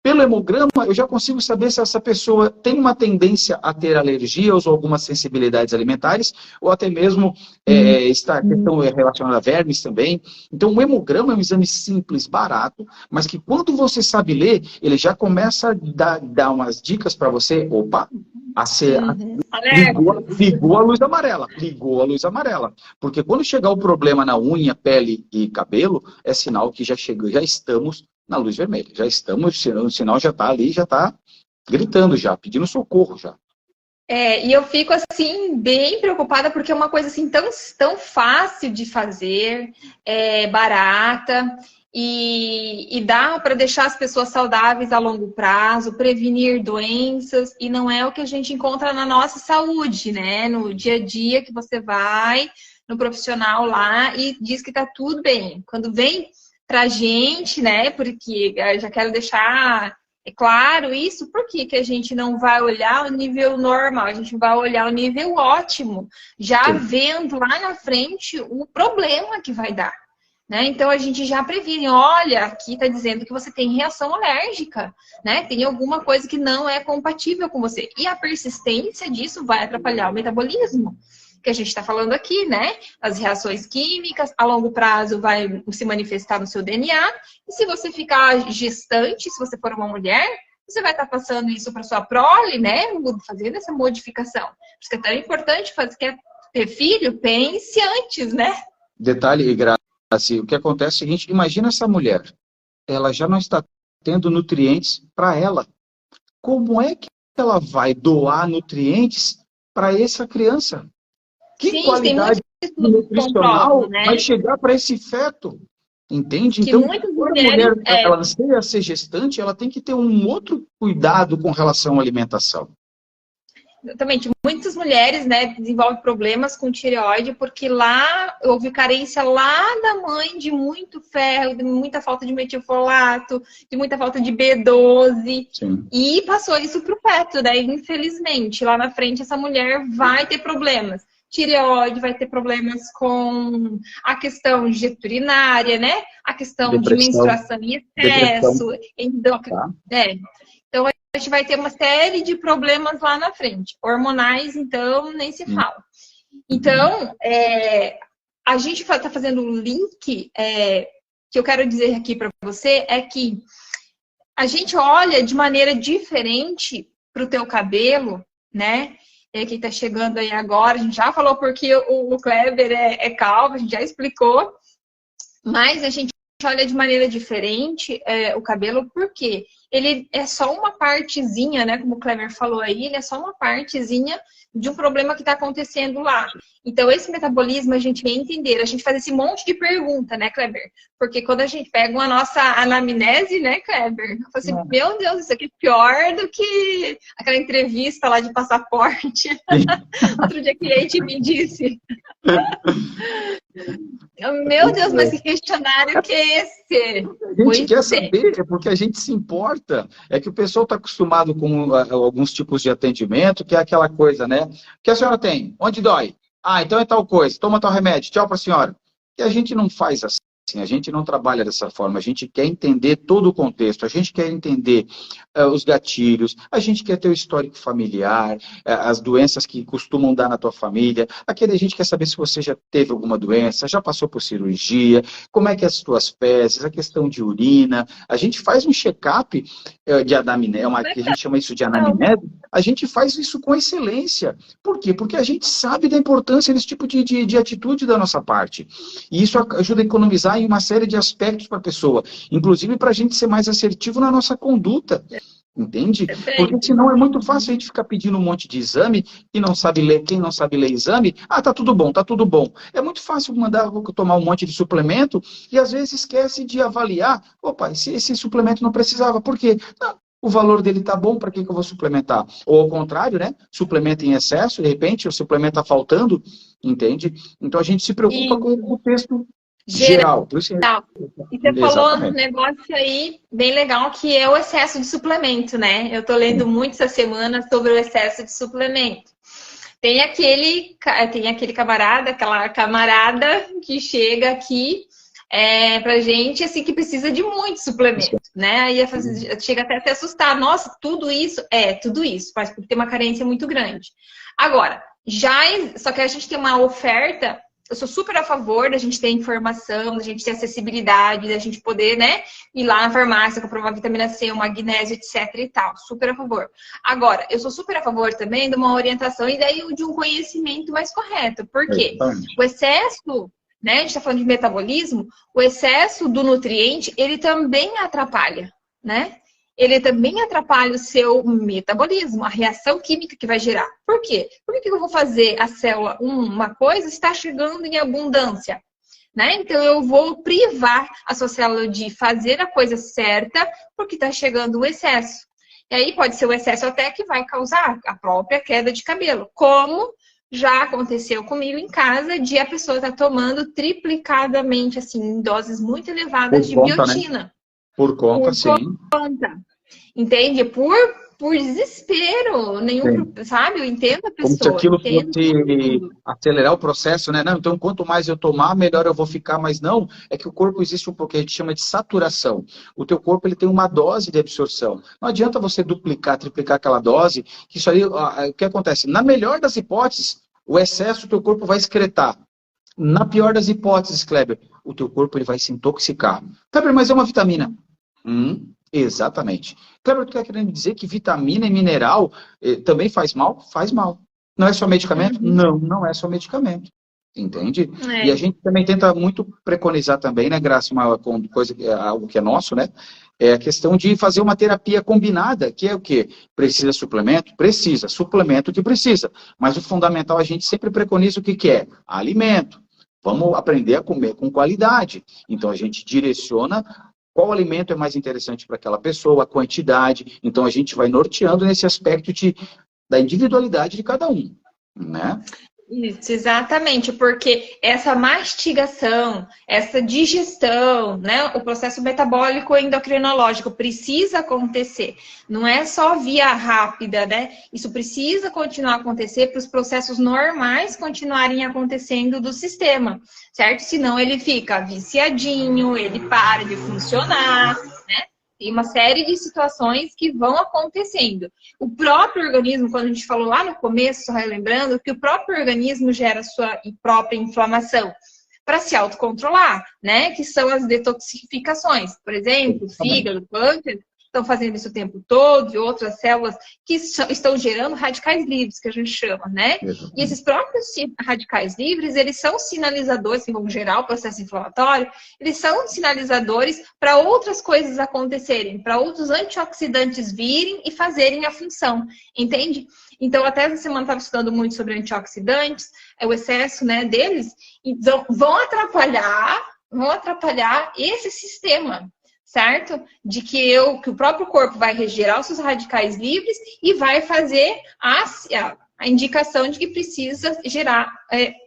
Pelo hemograma, eu já consigo saber se essa pessoa tem uma tendência a ter alergias ou algumas sensibilidades alimentares, ou até mesmo está questão relacionada a vermes também. Então, o hemograma é um exame simples, barato, mas que quando você sabe ler, ele já começa a dar umas dicas para você. Opa, ligou a luz amarela. Ligou a luz amarela. Porque quando chegar o problema na unha, pele e cabelo, é sinal que já estamos na luz vermelha. Já estamos, o sinal já está ali, já está gritando já, pedindo socorro já. E eu fico assim, bem preocupada, porque é uma coisa assim tão fácil de fazer, barata, e dá para deixar as pessoas saudáveis a longo prazo, prevenir doenças, e não é o que a gente encontra na nossa saúde, né? No dia a dia que você vai no profissional lá e diz que tá tudo bem. Quando vem pra gente, né, porque eu já quero deixar claro isso, por que a gente não vai olhar o nível normal, a gente vai olhar o nível ótimo, já vendo lá na frente o problema que vai dar, né? Então a gente já previne, olha, aqui tá dizendo que você tem reação alérgica, né? Tem alguma coisa que não é compatível com você. E a persistência disso vai atrapalhar o metabolismo, que a gente está falando aqui, né? As reações químicas, a longo prazo vai se manifestar no seu DNA. E se você ficar gestante, se você for uma mulher, você vai estar passando isso para sua prole, né? Fazendo essa modificação. Por isso que é tão importante, quer ter filho, pense antes, né? Detalhe, Grazi, o que acontece é o seguinte, imagina essa mulher, ela já não está tendo nutrientes para ela. Como é que ela vai doar nutrientes para essa criança? Que qualidade nutricional vai chegar para esse feto? Entende? Então, quando a mulher ela anseia ser gestante, ela tem que ter um outro cuidado com relação à alimentação. Exatamente. Muitas mulheres, né, desenvolvem problemas com tireoide porque lá houve carência lá da mãe de muito ferro, de muita falta de metilfolato, de muita falta de B12. Sim. E passou isso para o feto, né? Infelizmente, lá na frente essa mulher vai ter problemas. Tireoide, vai ter problemas com a questão urinária, né? A questão de menstruação em excesso, endócrino. Então, gente vai ter uma série de problemas lá na frente. Hormonais, então, nem se fala. Então, a gente está fazendo um link, que eu quero dizer aqui para você, é que a gente olha de maneira diferente para o teu cabelo, né? Quem está chegando aí agora, a gente já falou porque o Kleber é calvo, a gente já explicou, mas a gente olha de maneira diferente o cabelo, porque ele é só uma partezinha, né? Como o Kleber falou aí, ele é só uma partezinha de um problema que está acontecendo lá. Então, esse metabolismo a gente vem entender, a gente faz esse monte de pergunta, né, Kleber? Porque quando a gente pega uma nossa anamnese, né, Kleber? Eu falo assim, meu Deus, isso aqui é pior do que aquela entrevista lá de passaporte. Outro dia que a gente me disse. Meu Deus, mas que questionário que é esse? A gente quer saber, é porque a gente se importa. É que o pessoal está acostumado com alguns tipos de atendimento, que é aquela coisa, né? O que a senhora tem? Onde dói? Ah, então é tal coisa. Toma tal remédio. Tchau para a senhora. E a gente não faz assim. A gente não trabalha dessa forma, a gente quer entender todo o contexto, a gente quer entender os gatilhos, a gente quer ter o histórico familiar, as doenças que costumam dar na tua família, a gente quer saber se você já teve alguma doença, já passou por cirurgia, como é que é as tuas fezes, a questão de urina, a gente faz um check-up de anamnese, que a gente chama isso de anamnese, a gente faz isso com excelência. Por quê? Porque a gente sabe da importância desse tipo de atitude da nossa parte, e isso ajuda a economizar em uma série de aspectos para a pessoa, inclusive para a gente ser mais assertivo na nossa conduta, entende? Porque senão é muito fácil a gente ficar pedindo um monte de exame e não sabe ler, quem não sabe ler exame, tá tudo bom, tá tudo bom. É muito fácil mandar tomar um monte de suplemento e às vezes esquece de avaliar, opa, esse suplemento não precisava, por quê? Não, o valor dele tá bom, para que eu vou suplementar? Ou ao contrário, né? Suplementa em excesso, de repente o suplemento tá faltando, entende? Então a gente se preocupa com o contexto geral. E você falou um negócio aí bem legal, que é o excesso de suplemento, né? Eu tô lendo muito essa semana sobre o excesso de suplemento. Tem aquele camarada, aquela camarada que chega aqui pra gente, assim, que precisa de muito suplemento, né? Aí chega até a se assustar. Nossa, tudo isso? Tudo isso, mas porque tem uma carência muito grande. Agora, só que a gente tem uma oferta. Eu sou super a favor da gente ter informação, da gente ter acessibilidade, da gente poder, né, ir lá na farmácia, comprar uma vitamina C, um magnésio, etc e tal. Super a favor. Agora, eu sou super a favor também de uma orientação e daí de um conhecimento mais correto. Por quê? O excesso, né, a gente está falando de metabolismo, o excesso do nutriente, ele também atrapalha, né? Ele também atrapalha o seu metabolismo, a reação química que vai gerar. Por quê? Por que eu vou fazer a célula uma coisa está chegando em abundância? Né? Então, eu vou privar a sua célula de fazer a coisa certa porque está chegando o excesso. E aí pode ser o excesso até que vai causar a própria queda de cabelo. Como já aconteceu comigo em casa, de a pessoa estar tomando triplicadamente, assim, em doses muito elevadas de biotina. Né? Por conta, sim. Entende? Por desespero nenhum, sabe? Eu entendo a pessoa. Como se aquilo fosse acelerar o processo, né? Não, então, quanto mais eu tomar, melhor eu vou ficar. Mas não, é que o corpo existe um pouco que a gente chama de saturação. O teu corpo ele tem uma dose de absorção. Não adianta você duplicar, triplicar aquela dose, que isso aí, o que acontece? Na melhor das hipóteses, o excesso o teu corpo vai excretar. Na pior das hipóteses, Kleber, o teu corpo ele vai se intoxicar. Kleber, mas é uma vitamina. Exatamente. Kleber, tu quer querendo dizer que vitamina e mineral também faz mal? Faz mal. Não é só medicamento? Não, não é só medicamento. Entende? E a gente também tenta muito preconizar também, né, Graça, algo que é nosso, né? É a questão de fazer uma terapia combinada, que é o quê? Precisa suplemento? Precisa. Suplemento que precisa. Mas o fundamental, a gente sempre preconiza o que é? Alimento. Vamos aprender a comer com qualidade. Então, a gente direciona qual alimento é mais interessante para aquela pessoa, a quantidade. Então, a gente vai norteando nesse aspecto da individualidade de cada um, né? Isso, exatamente, porque essa mastigação, essa digestão, né, o processo metabólico endocrinológico precisa acontecer. Não é só via rápida, né? Isso precisa continuar a acontecer para os processos normais continuarem acontecendo do sistema, certo? Senão ele fica viciadinho, ele para de funcionar, né? tem uma série de situações que vão acontecendo. O próprio organismo, quando a gente falou lá no começo, só relembrando, que o próprio organismo gera sua própria inflamação para se autocontrolar, né? Que são as detoxificações. Por exemplo, o fígado, o pâncreas, estão fazendo isso o tempo todo, e outras células que estão gerando radicais livres, que a gente chama, né? E esses próprios radicais livres, eles são sinalizadores, em geral, o processo inflamatório, eles são sinalizadores para outras coisas acontecerem, para outros antioxidantes virem e fazerem a função, entende? Então, até essa semana eu estava estudando muito sobre antioxidantes, o excesso, né, deles, então vão atrapalhar esse sistema, certo? De que o próprio corpo vai regerar os seus radicais livres e vai fazer a indicação de que precisa gerar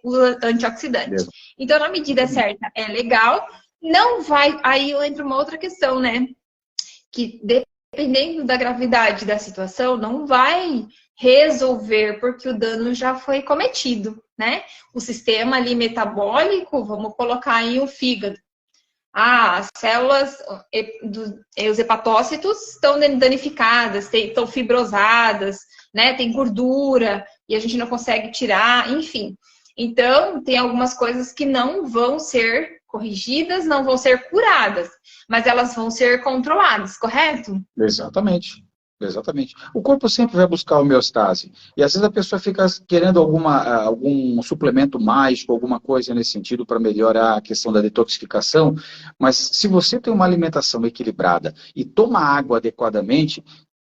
o antioxidante. Então, na medida certa, é legal. Não vai... Aí entra uma outra questão, né? Que dependendo da gravidade da situação, não vai resolver porque o dano já foi cometido, né? O sistema ali metabólico, vamos colocar aí o fígado. As células, os hepatócitos estão danificadas, estão fibrosadas, né? Tem gordura e a gente não consegue tirar, enfim. Então, tem algumas coisas que não vão ser corrigidas, não vão ser curadas, mas elas vão ser controladas, correto? Exatamente. Exatamente. O corpo sempre vai buscar homeostase. E às vezes a pessoa fica querendo algum suplemento mágico, alguma coisa nesse sentido para melhorar a questão da detoxificação. Mas se você tem uma alimentação equilibrada e toma água adequadamente,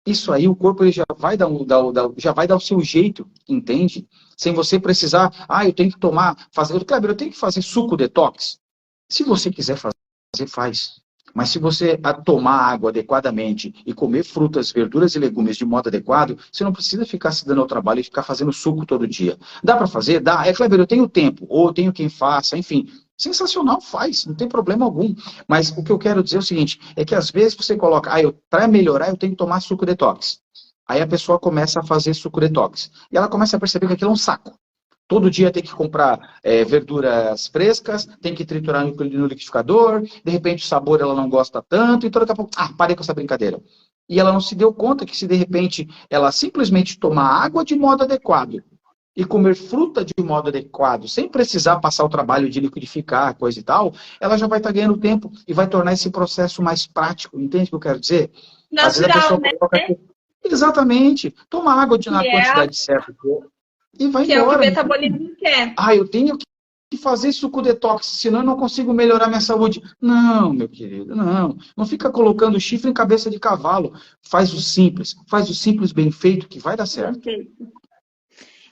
isso aí o corpo ele já vai dar o seu jeito, entende? Sem você precisar, eu tenho que Kleber, eu tenho que fazer suco detox. Se você quiser fazer, faz. Mas se você tomar água adequadamente e comer frutas, verduras e legumes de modo adequado, você não precisa ficar se dando ao trabalho e ficar fazendo suco todo dia. Dá para fazer? Dá. Kleber, eu tenho tempo, ou eu tenho quem faça, enfim. Sensacional, faz, não tem problema algum. Mas o que eu quero dizer é o seguinte, é que às vezes você coloca, para melhorar eu tenho que tomar suco detox. Aí a pessoa começa a fazer suco detox. E ela começa a perceber que aquilo é um saco. Todo dia tem que comprar verduras frescas, tem que triturar no liquidificador, de repente o sabor ela não gosta tanto, então daqui a pouco, parei com essa brincadeira. E ela não se deu conta que se de repente ela simplesmente tomar água de modo adequado e comer fruta de modo adequado, sem precisar passar o trabalho de liquidificar, coisa e tal, ela já vai estar ganhando tempo e vai tornar esse processo mais prático, entende o que eu quero dizer? Natural, né? Exatamente. Toma água na quantidade certa. E vai que embora. É o que o metabolismo quer. Eu tenho que fazer suco detox, senão eu não consigo melhorar minha saúde. Não, meu querido, não. Não fica colocando chifre em cabeça de cavalo. Faz o simples bem feito, que vai dar certo. Okay.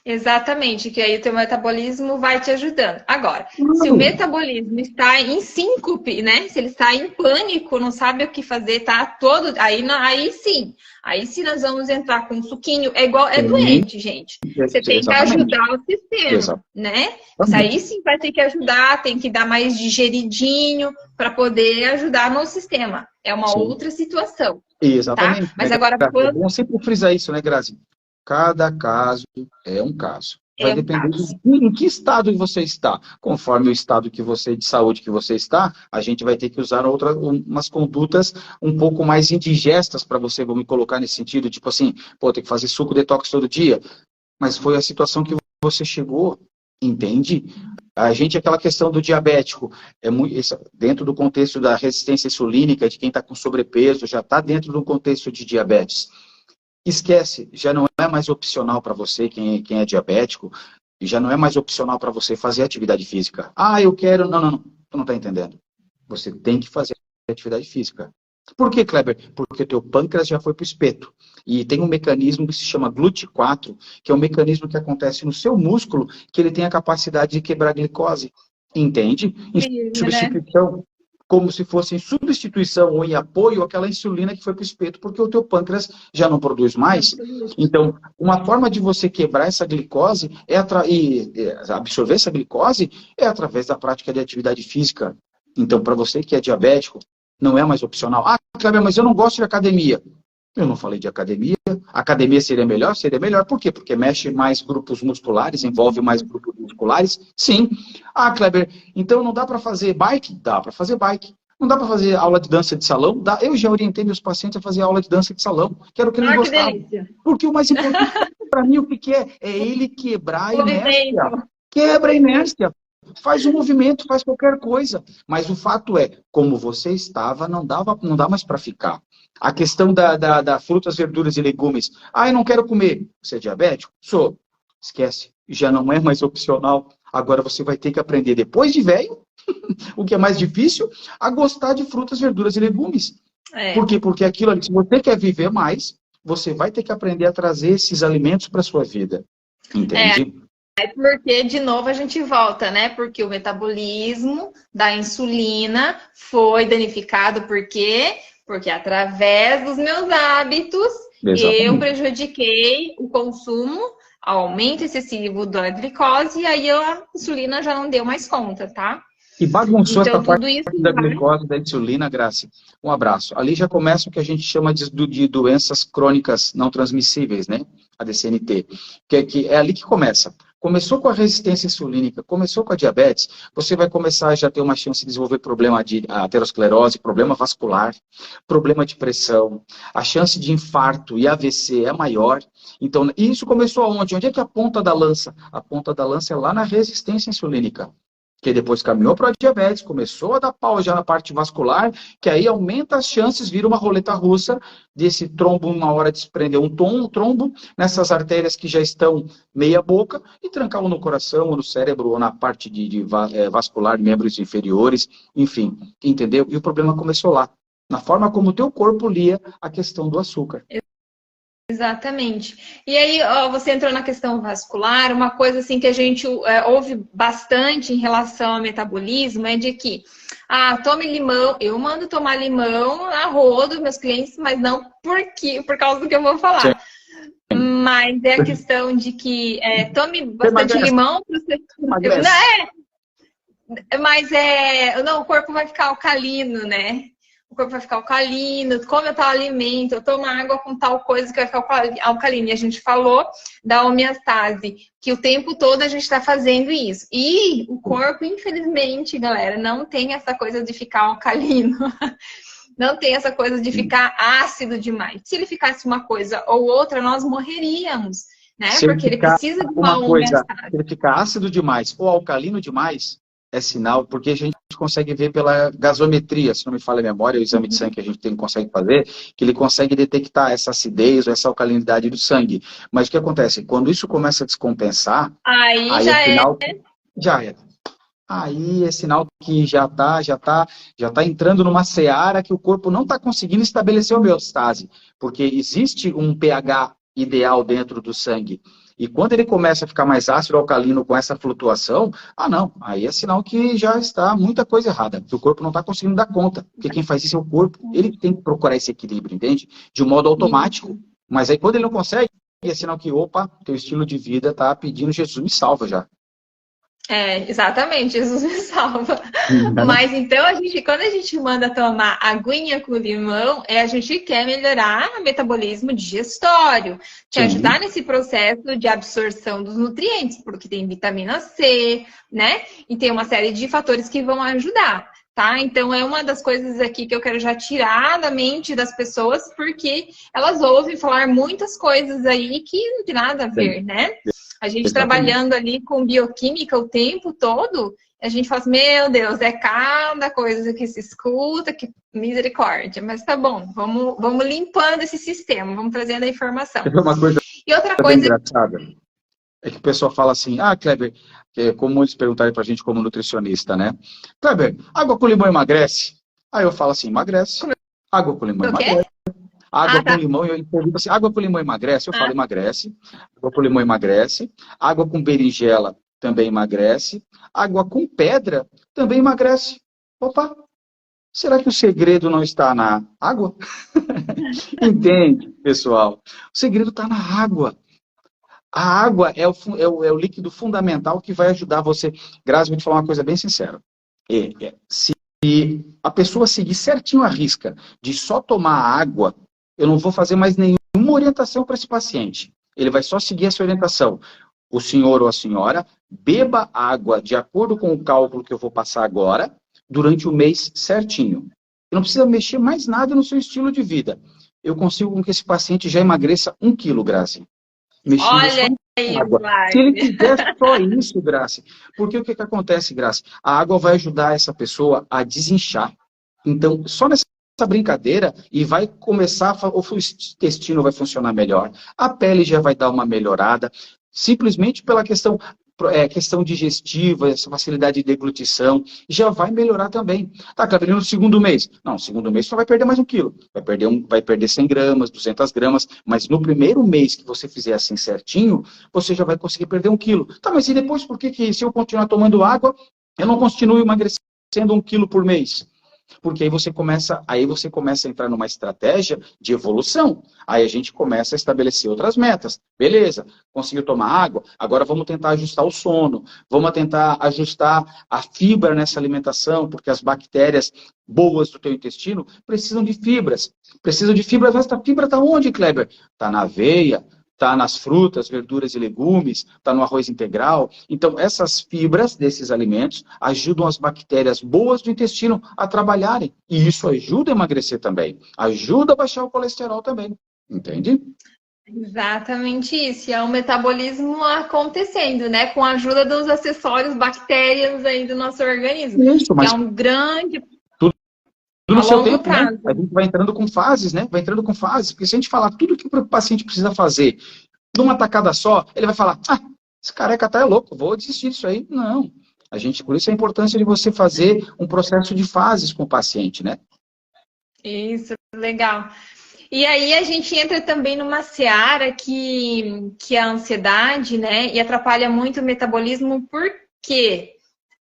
Exatamente, que aí o teu metabolismo vai te ajudando. Agora, se o metabolismo está em síncope, né? Se ele está em pânico, não sabe o que fazer, tá todo... Aí sim nós vamos entrar com um suquinho. É doente, gente. Você tem que ajudar o sistema, né? Isso aí sim vai ter que ajudar, tem que dar mais digeridinho para poder ajudar no sistema. É uma outra situação. Exatamente. Tá? Mas agora... É bom sempre frisar isso, né, Grazi? Cada caso é um caso. Vai depender em que estado você está. Conforme o estado de saúde que você está, a gente vai ter que usar umas condutas um pouco mais indigestas para você, vamos colocar nesse sentido, tipo assim, tem que fazer suco detox todo dia. Mas foi a situação que você chegou, entende? Aquela questão do diabético, dentro do contexto da resistência insulínica, de quem está com sobrepeso, já está dentro do contexto de diabetes. Esquece, já não é mais opcional para você, quem é diabético, já não é mais opcional para você fazer atividade física. Eu quero... Não, tu não está entendendo. Você tem que fazer atividade física. Por que, Kleber? Porque o teu pâncreas já foi para o espeto. E tem um mecanismo que se chama GLUT4, que é um mecanismo que acontece no seu músculo, que ele tem a capacidade de quebrar glicose. Entende? Em substituição... como se fosse em substituição ou em apoio àquela insulina que foi para o espeto, porque o teu pâncreas já não produz mais. Então, uma forma de você quebrar essa glicose e absorver essa glicose é através da prática de atividade física. Então, para você que é diabético, não é mais opcional. Cláudia, mas eu não gosto de academia. Eu não falei de academia. Academia seria melhor? Seria melhor. Por quê? Porque mexe mais grupos musculares, envolve mais grupos musculares? Sim. Kleber, então não dá para fazer bike? Dá para fazer bike. Não dá para fazer aula de dança de salão? Dá. Eu já orientei meus pacientes a fazer aula de dança de salão, que era o que eles gostavam. Que delícia. Porque o mais importante para mim, o que é? É ele quebrar a inércia. Movimento. Quebra a inércia. Faz um movimento, faz qualquer coisa. Mas o fato é, como você estava, não dá mais para ficar. A questão da frutas, verduras e legumes. Ah, eu não quero comer. Você é diabético? Sou. Esquece. Já não é mais opcional. Agora você vai ter que aprender, depois de velho, o que é mais difícil, a gostar de frutas, verduras e legumes. Por quê? Porque aquilo ali, se você quer viver mais, você vai ter que aprender a trazer esses alimentos para a sua vida. Entende? Porque, de novo, a gente volta, né? Porque o metabolismo da insulina foi danificado. Por quê? Porque através dos meus hábitos, eu prejudiquei o consumo, aumento excessivo da glicose, e aí a insulina já não deu mais conta, tá? E bagunçou então, essa parte da glicose, da insulina, Graça. Um abraço. Ali já começa o que a gente chama de doenças crônicas não transmissíveis, né? A DCNT. Que é ali que começa. Começou com a resistência insulínica, começou com a diabetes, você vai começar a já ter uma chance de desenvolver problema de aterosclerose, problema vascular, problema de pressão, a chance de infarto e AVC é maior. Então, isso começou aonde? Onde é que é a ponta da lança? A ponta da lança é lá na resistência insulínica. Que depois caminhou para a diabetes, começou a dar pau já na parte vascular, que aí aumenta as chances, vira uma roleta russa, desse trombo, uma hora desprender um trombo nessas artérias que já estão meia boca e trancar um no coração, ou no cérebro, ou na parte vascular, membros inferiores, enfim, entendeu? E o problema começou lá, na forma como o teu corpo lia a questão do açúcar. Exatamente. E aí, ó, você entrou na questão vascular, uma coisa assim que a gente ouve bastante em relação ao metabolismo é de que, tome limão, eu mando tomar limão a rodo, meus clientes, mas não por causa do que eu vou falar. Sim. Mas é a questão de que tome bastante limão para você... Mas não, o corpo vai ficar alcalino, né? O corpo vai ficar alcalino, come tal alimento, toma água com tal coisa que vai ficar alcalino. E a gente falou da homeostase, que o tempo todo a gente está fazendo isso. E o corpo, infelizmente, galera, não tem essa coisa de ficar alcalino. Não tem essa coisa de ficar ácido demais. Se ele ficasse uma coisa ou outra, nós morreríamos, né? Porque ele precisa de uma homeostase. Se ele ficar ácido demais ou alcalino demais, é sinal, porque a gente consegue ver pela gasometria, se não me falha a memória, o exame de sangue que a gente consegue fazer, que ele consegue detectar essa acidez ou essa alcalinidade do sangue. Mas o que acontece? Quando isso começa a descompensar, aí já é sinal já é. Aí é sinal que já tá entrando numa seara que o corpo não está conseguindo estabelecer a homeostase, porque existe um pH ideal dentro do sangue. E quando ele começa a ficar mais ácido alcalino com essa flutuação, não, aí é sinal que já está muita coisa errada, que o corpo não está conseguindo dar conta, porque quem faz isso é o corpo, ele tem que procurar esse equilíbrio, entende? De um modo automático. Mas aí quando ele não consegue, é sinal que, opa, teu estilo de vida está pedindo, Jesus me salva já. Exatamente, Jesus me salva. Mas então, quando a gente manda tomar aguinha com limão, a gente quer melhorar o metabolismo digestório, te ajudar nesse processo de absorção dos nutrientes, porque tem vitamina C, né? E tem uma série de fatores que vão ajudar, tá? Então, é uma das coisas aqui que eu quero já tirar da mente das pessoas, porque elas ouvem falar muitas coisas aí que não tem nada a ver, né? A gente trabalhando ali com bioquímica o tempo todo, a gente fala assim, meu Deus, é cada coisa que se escuta, que misericórdia. Mas tá bom, vamos limpando esse sistema, vamos trazendo a informação. E outra coisa engraçada é que o pessoal fala assim, Kleber, que é como eles perguntarem pra gente como nutricionista, né? Kleber, água com limão emagrece? Aí eu falo assim, emagrece. Água com limão emagrece. Água com limão, eu pergunto assim, água com limão emagrece? Eu falo, emagrece. Água com limão emagrece. Água com berinjela também emagrece. Água com pedra também emagrece. Opa, será que o segredo não está na água? Entende, pessoal? O segredo está na água. A água é o líquido fundamental que vai ajudar você. Grazi, vou te falar uma coisa bem sincera. Se a pessoa seguir certinho a risca de só tomar água, eu não vou fazer mais nenhuma orientação para esse paciente. Ele vai só seguir essa orientação. O senhor ou a senhora, beba água de acordo com o cálculo que eu vou passar agora, durante o mês certinho. Eu não precisa mexer mais nada no seu estilo de vida. Eu consigo com que esse paciente já emagreça 1 quilo, Grazi. Mexendo só Olha aí, na água. Se ele quiser só isso, Grazi. Porque o que acontece, Grazi? A água vai ajudar essa pessoa a desinchar. Então, só nessa brincadeira, e vai começar, o intestino vai funcionar melhor, a pele já vai dar uma melhorada, simplesmente pela questão digestiva, essa facilidade de deglutição, já vai melhorar também. Tá, Cleber, no segundo mês? Não, no segundo mês só vai perder mais 1 quilo. Vai perder 100 gramas, 200 gramas, mas no primeiro mês que você fizer assim certinho, você já vai conseguir perder 1 quilo. Tá, mas e depois por que se eu continuar tomando água, eu não continuo emagrecendo 1 quilo por mês? Porque aí você começa a entrar numa estratégia de evolução. Aí a gente começa a estabelecer outras metas. Beleza, conseguiu tomar água? Agora vamos tentar ajustar o sono. Vamos tentar ajustar a fibra nessa alimentação, porque as bactérias boas do teu intestino precisam de fibras. Precisam de fibra. Essa fibra está onde, Kleber? Está na aveia, está nas frutas, verduras e legumes, está no arroz integral. Então, essas fibras desses alimentos ajudam as bactérias boas do intestino a trabalharem. E isso ajuda a emagrecer também. Ajuda a baixar o colesterol também. Entende? Exatamente isso. É um metabolismo acontecendo, né? Com a ajuda dos acessórios bactérias aí do nosso organismo. Isso, mas é um grande... Tudo no seu tempo, prazo. né? A gente vai entrando com fases, né? Vai entrando com fases. Porque se a gente falar tudo que o paciente precisa fazer numa tacada só, ele vai falar, esse careca tá louco, vou desistir disso aí. Não. Por isso a importância de você fazer um processo de fases com o paciente, né? Isso, legal. E aí a gente entra também numa seara que é a ansiedade, né? E atrapalha muito o metabolismo. Por quê?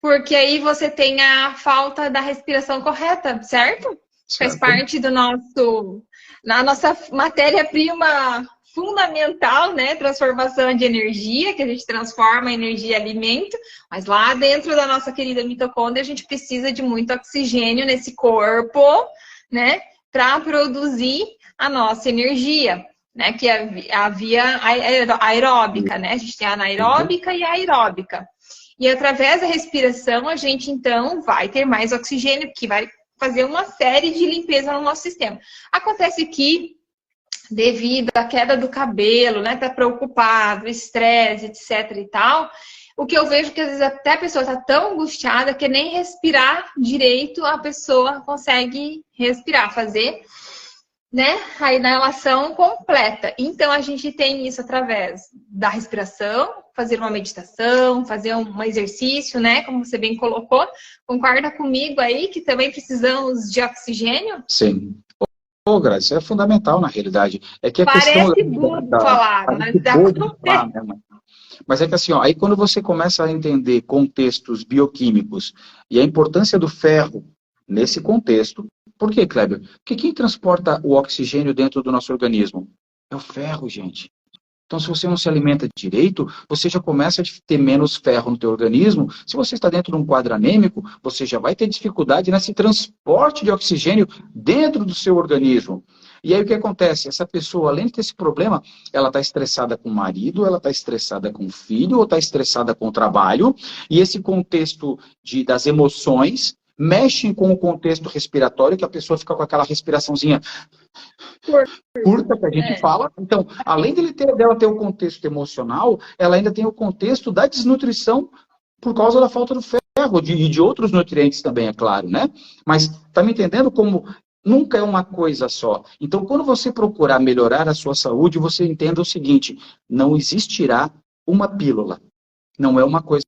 Porque aí você tem a falta da respiração correta, certo? Faz parte na nossa matéria-prima fundamental, né? Transformação de energia, que a gente transforma a energia em alimento. Mas lá dentro da nossa querida mitocôndria, a gente precisa de muito oxigênio nesse corpo, né? Para produzir a nossa energia, né? Que é a via aeróbica, né? A gente tem a anaeróbica e a aeróbica. E através da respiração, a gente, então, vai ter mais oxigênio, que vai fazer uma série de limpeza no nosso sistema. Acontece que, devido à queda do cabelo, né? Tá preocupado, estresse, etc e tal, o que eu vejo que, às vezes, até a pessoa tá tão angustiada que nem respirar direito a pessoa consegue respirar, fazer... né? A inalação completa. Então, a gente tem isso através da respiração, fazer uma meditação, fazer um exercício, né? Como você bem colocou. Concorda comigo aí que também precisamos de oxigênio? Sim. Grazi, isso é fundamental na realidade. É que a Parece questão bobo falar, mas dá pra Mas é que assim, aí quando você começa a entender contextos bioquímicos e a importância do ferro nesse contexto. Por quê, Kleber? Porque quem transporta o oxigênio dentro do nosso organismo? É o ferro, gente. Então, se você não se alimenta direito, você já começa a ter menos ferro no teu organismo. Se você está dentro de um quadro anêmico, você já vai ter dificuldade nesse transporte de oxigênio dentro do seu organismo. E aí o que acontece? Essa pessoa, além de ter esse problema, ela está estressada com o marido, ela está estressada com o filho, ou está estressada com o trabalho. E esse contexto das emoções mexem com o contexto respiratório, que a pessoa fica com aquela respiraçãozinha curta que a gente fala. Então, além dela ter o contexto emocional, ela ainda tem o contexto da desnutrição por causa da falta do ferro e de outros nutrientes também, é claro, né? Mas tá me entendendo como nunca é uma coisa só. Então, quando você procurar melhorar a sua saúde, você entenda o seguinte, não existirá uma pílula. Não é uma coisa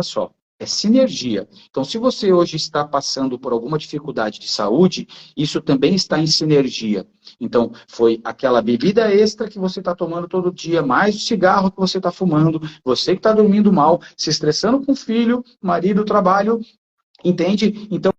só. É sinergia. Então, se você hoje está passando por alguma dificuldade de saúde, isso também está em sinergia. Então, foi aquela bebida extra que você está tomando todo dia, mais o cigarro que você está fumando, você que está dormindo mal, se estressando com o filho, marido, trabalho, entende? Então,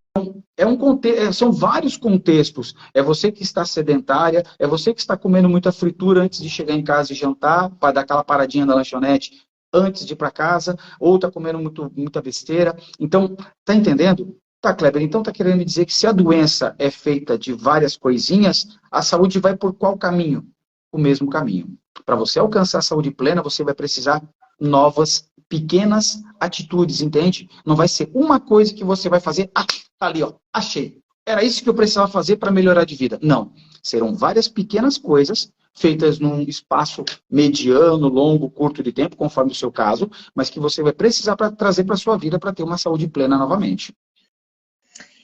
são vários contextos. É você que está sedentária, é você que está comendo muita fritura antes de chegar em casa e jantar, para dar aquela paradinha na lanchonete, antes de ir para casa, ou está comendo muita besteira. Então, tá entendendo? Tá, Kleber, então tá querendo me dizer que se a doença é feita de várias coisinhas, a saúde vai por qual caminho? O mesmo caminho. Para você alcançar a saúde plena, você vai precisar novas, pequenas atitudes, entende? Não vai ser uma coisa que você vai fazer, tá ali, ó, achei. Era isso que eu precisava fazer para melhorar de vida. Não. Serão várias pequenas coisas feitas num espaço mediano, longo, curto de tempo, conforme o seu caso, mas que você vai precisar para trazer para a sua vida para ter uma saúde plena novamente.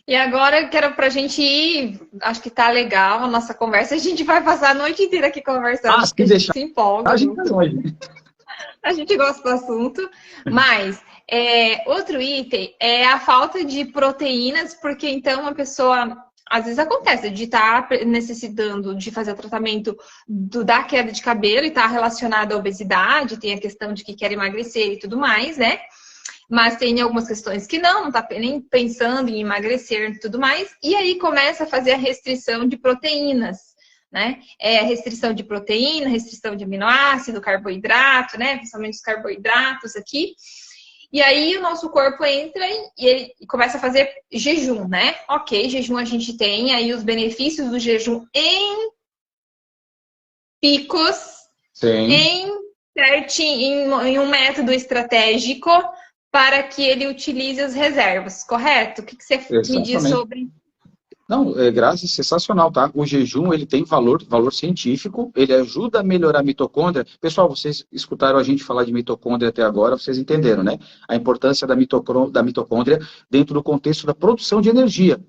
E agora eu quero pra gente ir, acho que tá legal a nossa conversa, a gente vai passar a noite inteira aqui conversando, porque a gente se empolga. A gente gosta do assunto, mas outro item é a falta de proteínas, porque então a pessoa, às vezes acontece de estar necessitando de fazer o tratamento da queda de cabelo e estar relacionado à obesidade, tem a questão de que quer emagrecer e tudo mais, né? Mas tem algumas questões que não está nem pensando em emagrecer e tudo mais, e aí começa a fazer a restrição de proteínas, né? Restrição de proteína, restrição de aminoácido, carboidrato, né? Principalmente os carboidratos aqui. E aí o nosso corpo entra e ele começa a fazer jejum, né? Ok, jejum a gente tem aí os benefícios do jejum em picos, em um método estratégico para que ele utilize as reservas, correto? O que você me diz sobre... Não, Graça, sensacional, tá? O jejum, ele tem valor científico, ele ajuda a melhorar a mitocôndria. Pessoal, vocês escutaram a gente falar de mitocôndria até agora, vocês entenderam, né? A importância da mitocôndria dentro do contexto da produção de energia,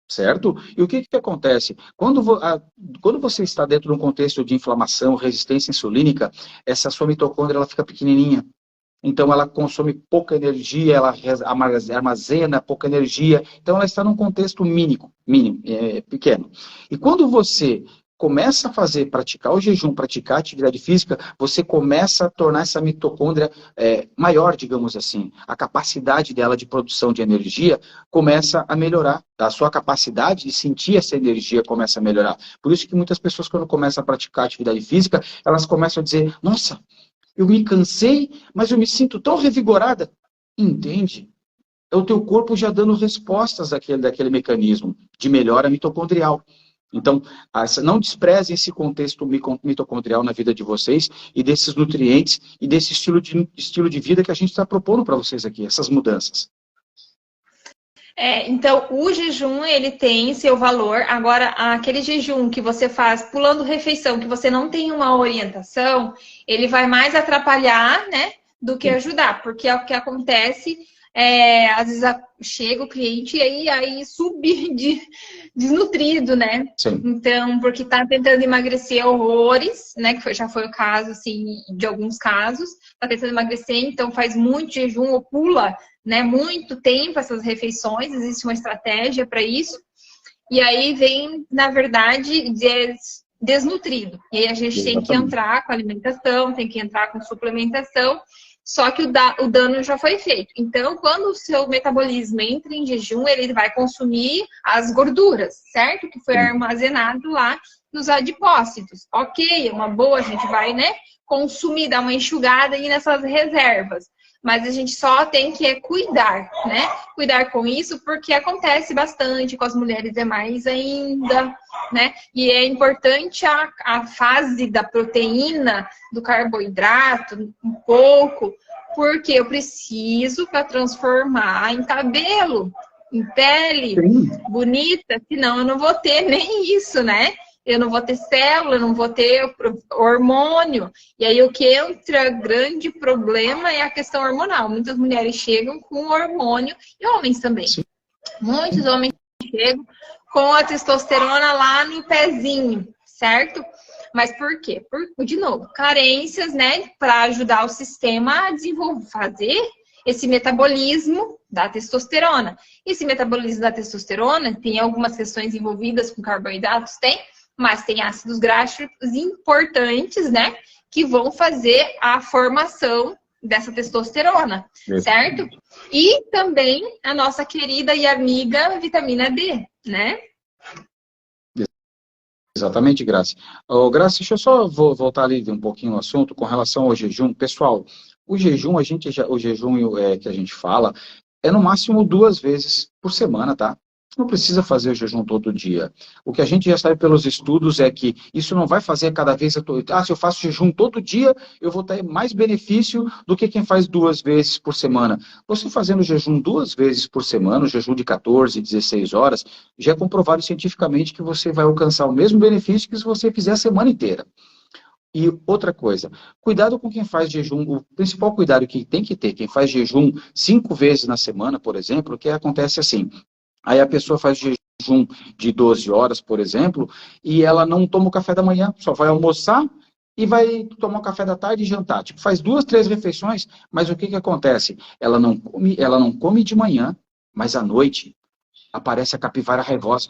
certo? E o que acontece? Quando você está dentro de um contexto de inflamação, resistência insulínica, essa sua mitocôndria, ela fica pequenininha. Então, ela consome pouca energia, ela armazena pouca energia. Então, ela está num contexto mínimo, pequeno. E quando você começa a praticar o jejum, praticar a atividade física, você começa a tornar essa mitocôndria maior, digamos assim. A capacidade dela de produção de energia começa a melhorar. A sua capacidade de sentir essa energia começa a melhorar. Por isso que muitas pessoas, quando começam a praticar atividade física, elas começam a dizer, nossa, eu me cansei, mas eu me sinto tão revigorada. Entende? É o teu corpo já dando respostas daquele mecanismo de melhora mitocondrial. Então, não desprezem esse contexto mitocondrial na vida de vocês e desses nutrientes e desse estilo de vida que a gente está propondo para vocês aqui, essas mudanças. Então, o jejum, ele tem seu valor. Agora, aquele jejum que você faz pulando refeição, que você não tem uma orientação, ele vai mais atrapalhar, né, do que ajudar. Porque é o que acontece, às vezes chega o cliente e aí desnutrido, né? Sim. Então, porque tá tentando emagrecer horrores, né, que já foi o caso, assim, de alguns casos. Tá tentando emagrecer, então faz muito jejum ou pula, né, muito tempo essas refeições, existe uma estratégia para isso, e aí vem, na verdade, desnutrido. E aí a gente tem que entrar com alimentação, tem que entrar com suplementação, só que o dano já foi feito. Então, quando o seu metabolismo entra em jejum, ele vai consumir as gorduras, certo? Que foi armazenado lá nos adipócitos. Ok, é uma boa, a gente vai, né, consumir, dar uma enxugada aí nessas reservas. Mas a gente só tem que cuidar, né? Cuidar com isso, porque acontece bastante com as mulheres, é mais ainda, né? E é importante a fase da proteína, do carboidrato, um pouco, porque eu preciso para transformar em cabelo, em pele bonita, senão eu não vou ter nem isso, né? Eu não vou ter célula, eu não vou ter hormônio. E aí o que entra grande problema é a questão hormonal. Muitas mulheres chegam com hormônio, e homens também. Sim. Muitos homens chegam com a testosterona lá no pezinho, certo? Mas por quê? De novo, carências, né? Para ajudar o sistema a desenvolver, fazer esse metabolismo da testosterona. Esse metabolismo da testosterona tem algumas questões envolvidas com carboidratos, mas tem ácidos graxos importantes, né? Que vão fazer a formação dessa testosterona, certo? E também a nossa querida e amiga vitamina D, né? Exatamente, Graça. Graça, deixa eu só voltar ali um pouquinho no assunto com relação ao jejum. Pessoal, o jejum, que a gente fala, é no máximo 2 vezes por semana, tá? Não precisa fazer o jejum todo dia. O que a gente já sabe pelos estudos é que isso não vai fazer cada vez... se eu faço jejum todo dia, eu vou ter mais benefício do que quem faz 2 vezes por semana. Você fazendo jejum 2 vezes por semana, o jejum de 14, 16 horas, já é comprovado cientificamente que você vai alcançar o mesmo benefício que se você fizer a semana inteira. E outra coisa, cuidado com quem faz jejum, o principal cuidado que tem que ter, quem faz jejum 5 vezes na semana, por exemplo, que acontece assim... Aí a pessoa faz jejum de 12 horas, por exemplo, e ela não toma o café da manhã, só vai almoçar e vai tomar o café da tarde e jantar. Tipo, faz 2, 3 refeições, mas o que que acontece? Ela não come de manhã, mas à noite aparece a capivara raivosa.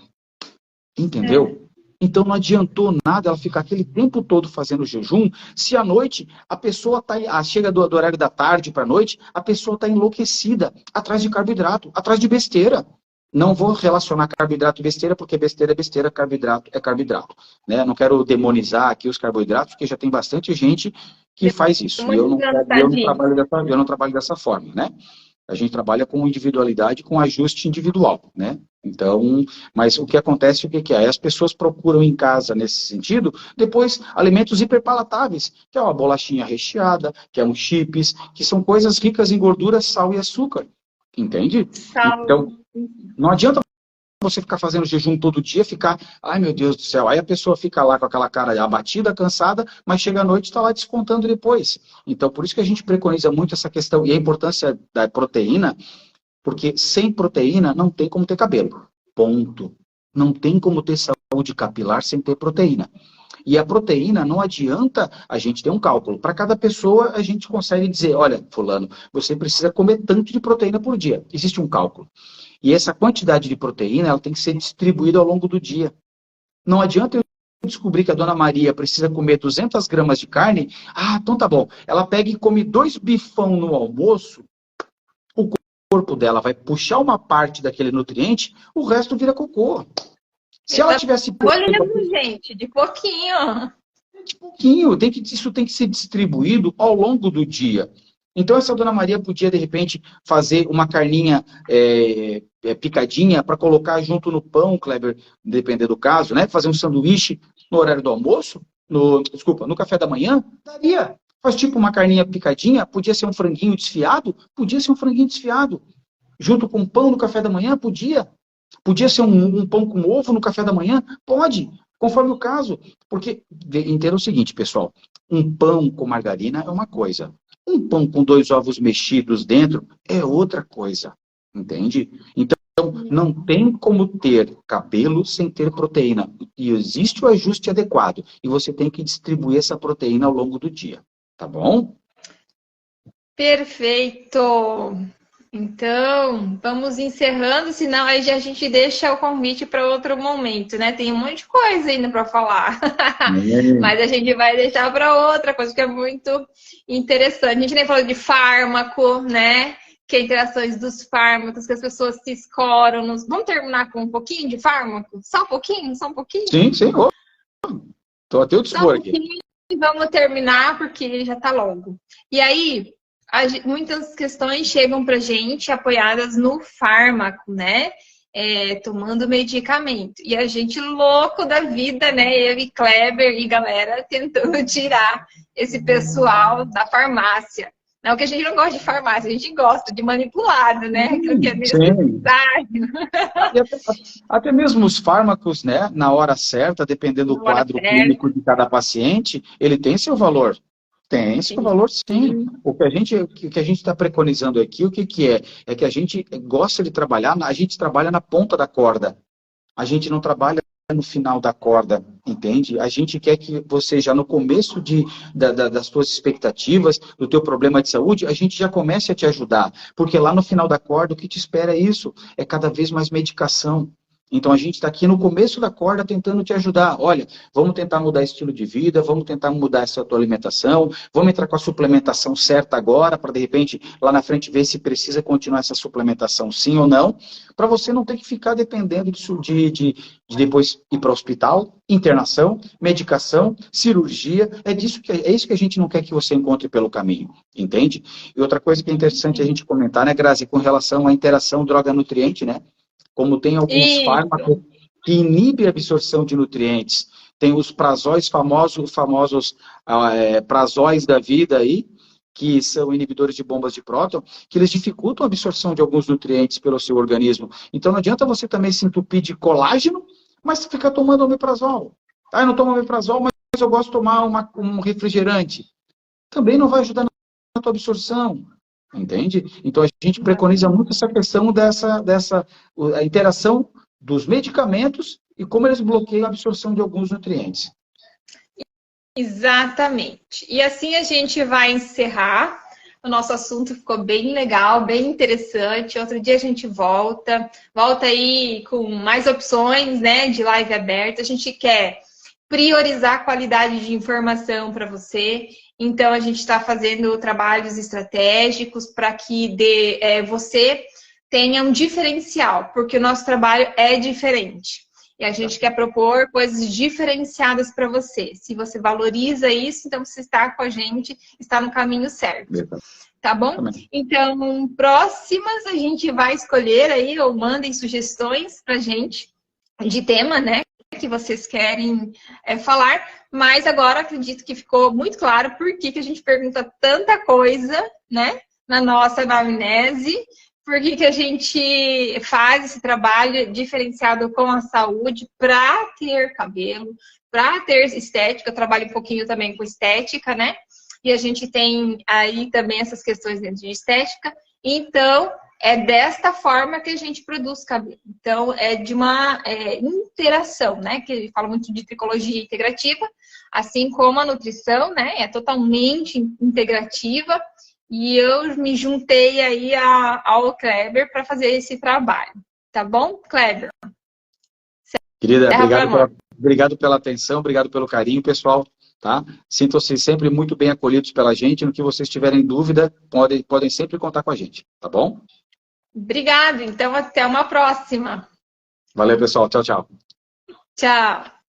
Entendeu? Então não adiantou nada ela ficar aquele tempo todo fazendo jejum, se à noite a pessoa chega do horário da tarde para a noite, a pessoa está enlouquecida, atrás de carboidrato, atrás de besteira. Não vou relacionar carboidrato e besteira, porque besteira é besteira, carboidrato é carboidrato. Né? Não quero demonizar aqui os carboidratos, porque já tem bastante gente que faz isso. E eu não trabalho dessa forma, né? A gente trabalha com individualidade, com ajuste individual, né? Então, mas o que acontece, o que é? Aí as pessoas procuram em casa, nesse sentido, depois alimentos hiperpalatáveis, que é uma bolachinha recheada, que é um chips, que são coisas ricas em gordura, sal e açúcar. Entende? Então, não adianta você ficar fazendo jejum todo dia, ficar, ai meu Deus do céu, aí a pessoa fica lá com aquela cara abatida, cansada, mas chega à noite e está lá descontando depois. Então, por isso que a gente preconiza muito essa questão, e a importância da proteína, porque sem proteína não tem como ter cabelo. Ponto. Não tem como ter saúde capilar sem ter proteína. E a proteína, não adianta a gente ter um cálculo. Para cada pessoa, a gente consegue dizer, olha, fulano, você precisa comer tanto de proteína por dia. Existe um cálculo. E essa quantidade de proteína, ela tem que ser distribuída ao longo do dia. Não adianta eu descobrir que a dona Maria precisa comer 200 gramas de carne. Ah, então tá bom. Ela pega e come 2 bifão no almoço, o corpo dela vai puxar uma parte daquele nutriente, o resto vira cocô. Se ela tivesse... Olhando, gente, de pouquinho. De pouquinho. Isso tem que ser distribuído ao longo do dia. Então, essa dona Maria podia, de repente, fazer uma carninha picadinha para colocar junto no pão, Kleber, dependendo do caso, né? Fazer um sanduíche no horário do almoço, no café da manhã, daria. Faz tipo uma carninha picadinha, podia ser um franguinho desfiado, junto com pão no café da manhã, podia. Podia ser um pão com ovo no café da manhã? Pode, conforme o caso. Porque, entenda o seguinte, pessoal, um pão com margarina é uma coisa. Um pão com 2 ovos mexidos dentro é outra coisa, entende? Então, não tem como ter cabelo sem ter proteína. E existe o ajuste adequado. E você tem que distribuir essa proteína ao longo do dia, tá bom? Perfeito! Então, vamos encerrando, senão aí a gente deixa o convite para outro momento, né? Tem um monte de coisa ainda para falar. Mas a gente vai deixar para outra coisa que é muito interessante. A gente nem falou de fármaco, né? Que é interações dos fármacos, que as pessoas se escoram. Vamos terminar com um pouquinho de fármaco? Só um pouquinho? Só um pouquinho? Sim. Estou até o dispor aqui. Vamos terminar, porque já está longo. E aí... muitas questões chegam pra gente apoiadas no fármaco, né? Tomando medicamento. E a gente louco da vida, né? Eu e Kleber e galera tentando tirar esse pessoal da farmácia. Não que a gente não gosta de farmácia, a gente gosta de manipulado, né? Aquilo que é necessário. Até mesmo os fármacos, né? Na hora certa, dependendo do quadro clínico de cada paciente, ele tem seu valor. Tem esse valor, sim. O que a gente está preconizando aqui, o que é? É que a gente gosta de trabalhar, a gente trabalha na ponta da corda. A gente não trabalha no final da corda, entende? A gente quer que você já no começo das suas expectativas, do teu problema de saúde, a gente já comece a te ajudar. Porque lá no final da corda, o que te espera é isso. É cada vez mais medicação. Então, a gente está aqui no começo da corda tentando te ajudar. Olha, vamos tentar mudar estilo de vida, vamos tentar mudar essa tua alimentação, vamos entrar com a suplementação certa agora, para, de repente, lá na frente ver se precisa continuar essa suplementação sim ou não, para você não ter que ficar dependendo de depois ir para o hospital, internação, medicação, cirurgia. É isso que a gente não quer que você encontre pelo caminho, entende? E outra coisa que é interessante a gente comentar, né, Grazi, com relação à interação droga-nutriente, né? como tem alguns fármacos que inibem a absorção de nutrientes. Tem os prazóis famosos prazóis da vida aí, que são inibidores de bombas de próton, que eles dificultam a absorção de alguns nutrientes pelo seu organismo. Então não adianta você também se entupir de colágeno, mas ficar tomando omeprazol. Ah, eu não tomo omeprazol, mas eu gosto de tomar um refrigerante. Também não vai ajudar na tua absorção. Entende? Então a gente preconiza muito essa questão a interação dos medicamentos e como eles bloqueiam a absorção de alguns nutrientes. Exatamente. E assim a gente vai encerrar. O nosso assunto ficou bem legal, bem interessante. Outro dia a gente volta aí com mais opções, né, de live aberta. A gente quer priorizar a qualidade de informação para você. Então, a gente está fazendo trabalhos estratégicos para que você tenha um diferencial, porque o nosso trabalho é diferente. E a gente quer propor coisas diferenciadas para você. Se você valoriza isso, então você está com a gente, está no caminho certo. Tá bom? Então, próximas a gente vai escolher aí, ou mandem sugestões para a gente de tema, né? Que vocês querem falar, mas agora acredito que ficou muito claro por que a gente pergunta tanta coisa, né, na nossa anamnese, por que a gente faz esse trabalho diferenciado com a saúde para ter cabelo, para ter estética. Eu trabalho um pouquinho também com estética, né, e a gente tem aí também essas questões dentro de estética, então é desta forma que a gente produz cabelo. Então, é de uma interação, né? Que ele fala muito de tricologia integrativa, assim como a nutrição, né? É totalmente integrativa. E eu me juntei aí ao Kleber para fazer esse trabalho. Tá bom, Kleber? Querida, obrigado pela atenção, obrigado pelo carinho, pessoal. Tá? Sintam-se sempre muito bem acolhidos pela gente. No que vocês tiverem dúvida, podem sempre contar com a gente. Tá bom? Obrigado. Então, até uma próxima. Valeu, pessoal. Tchau, tchau. Tchau.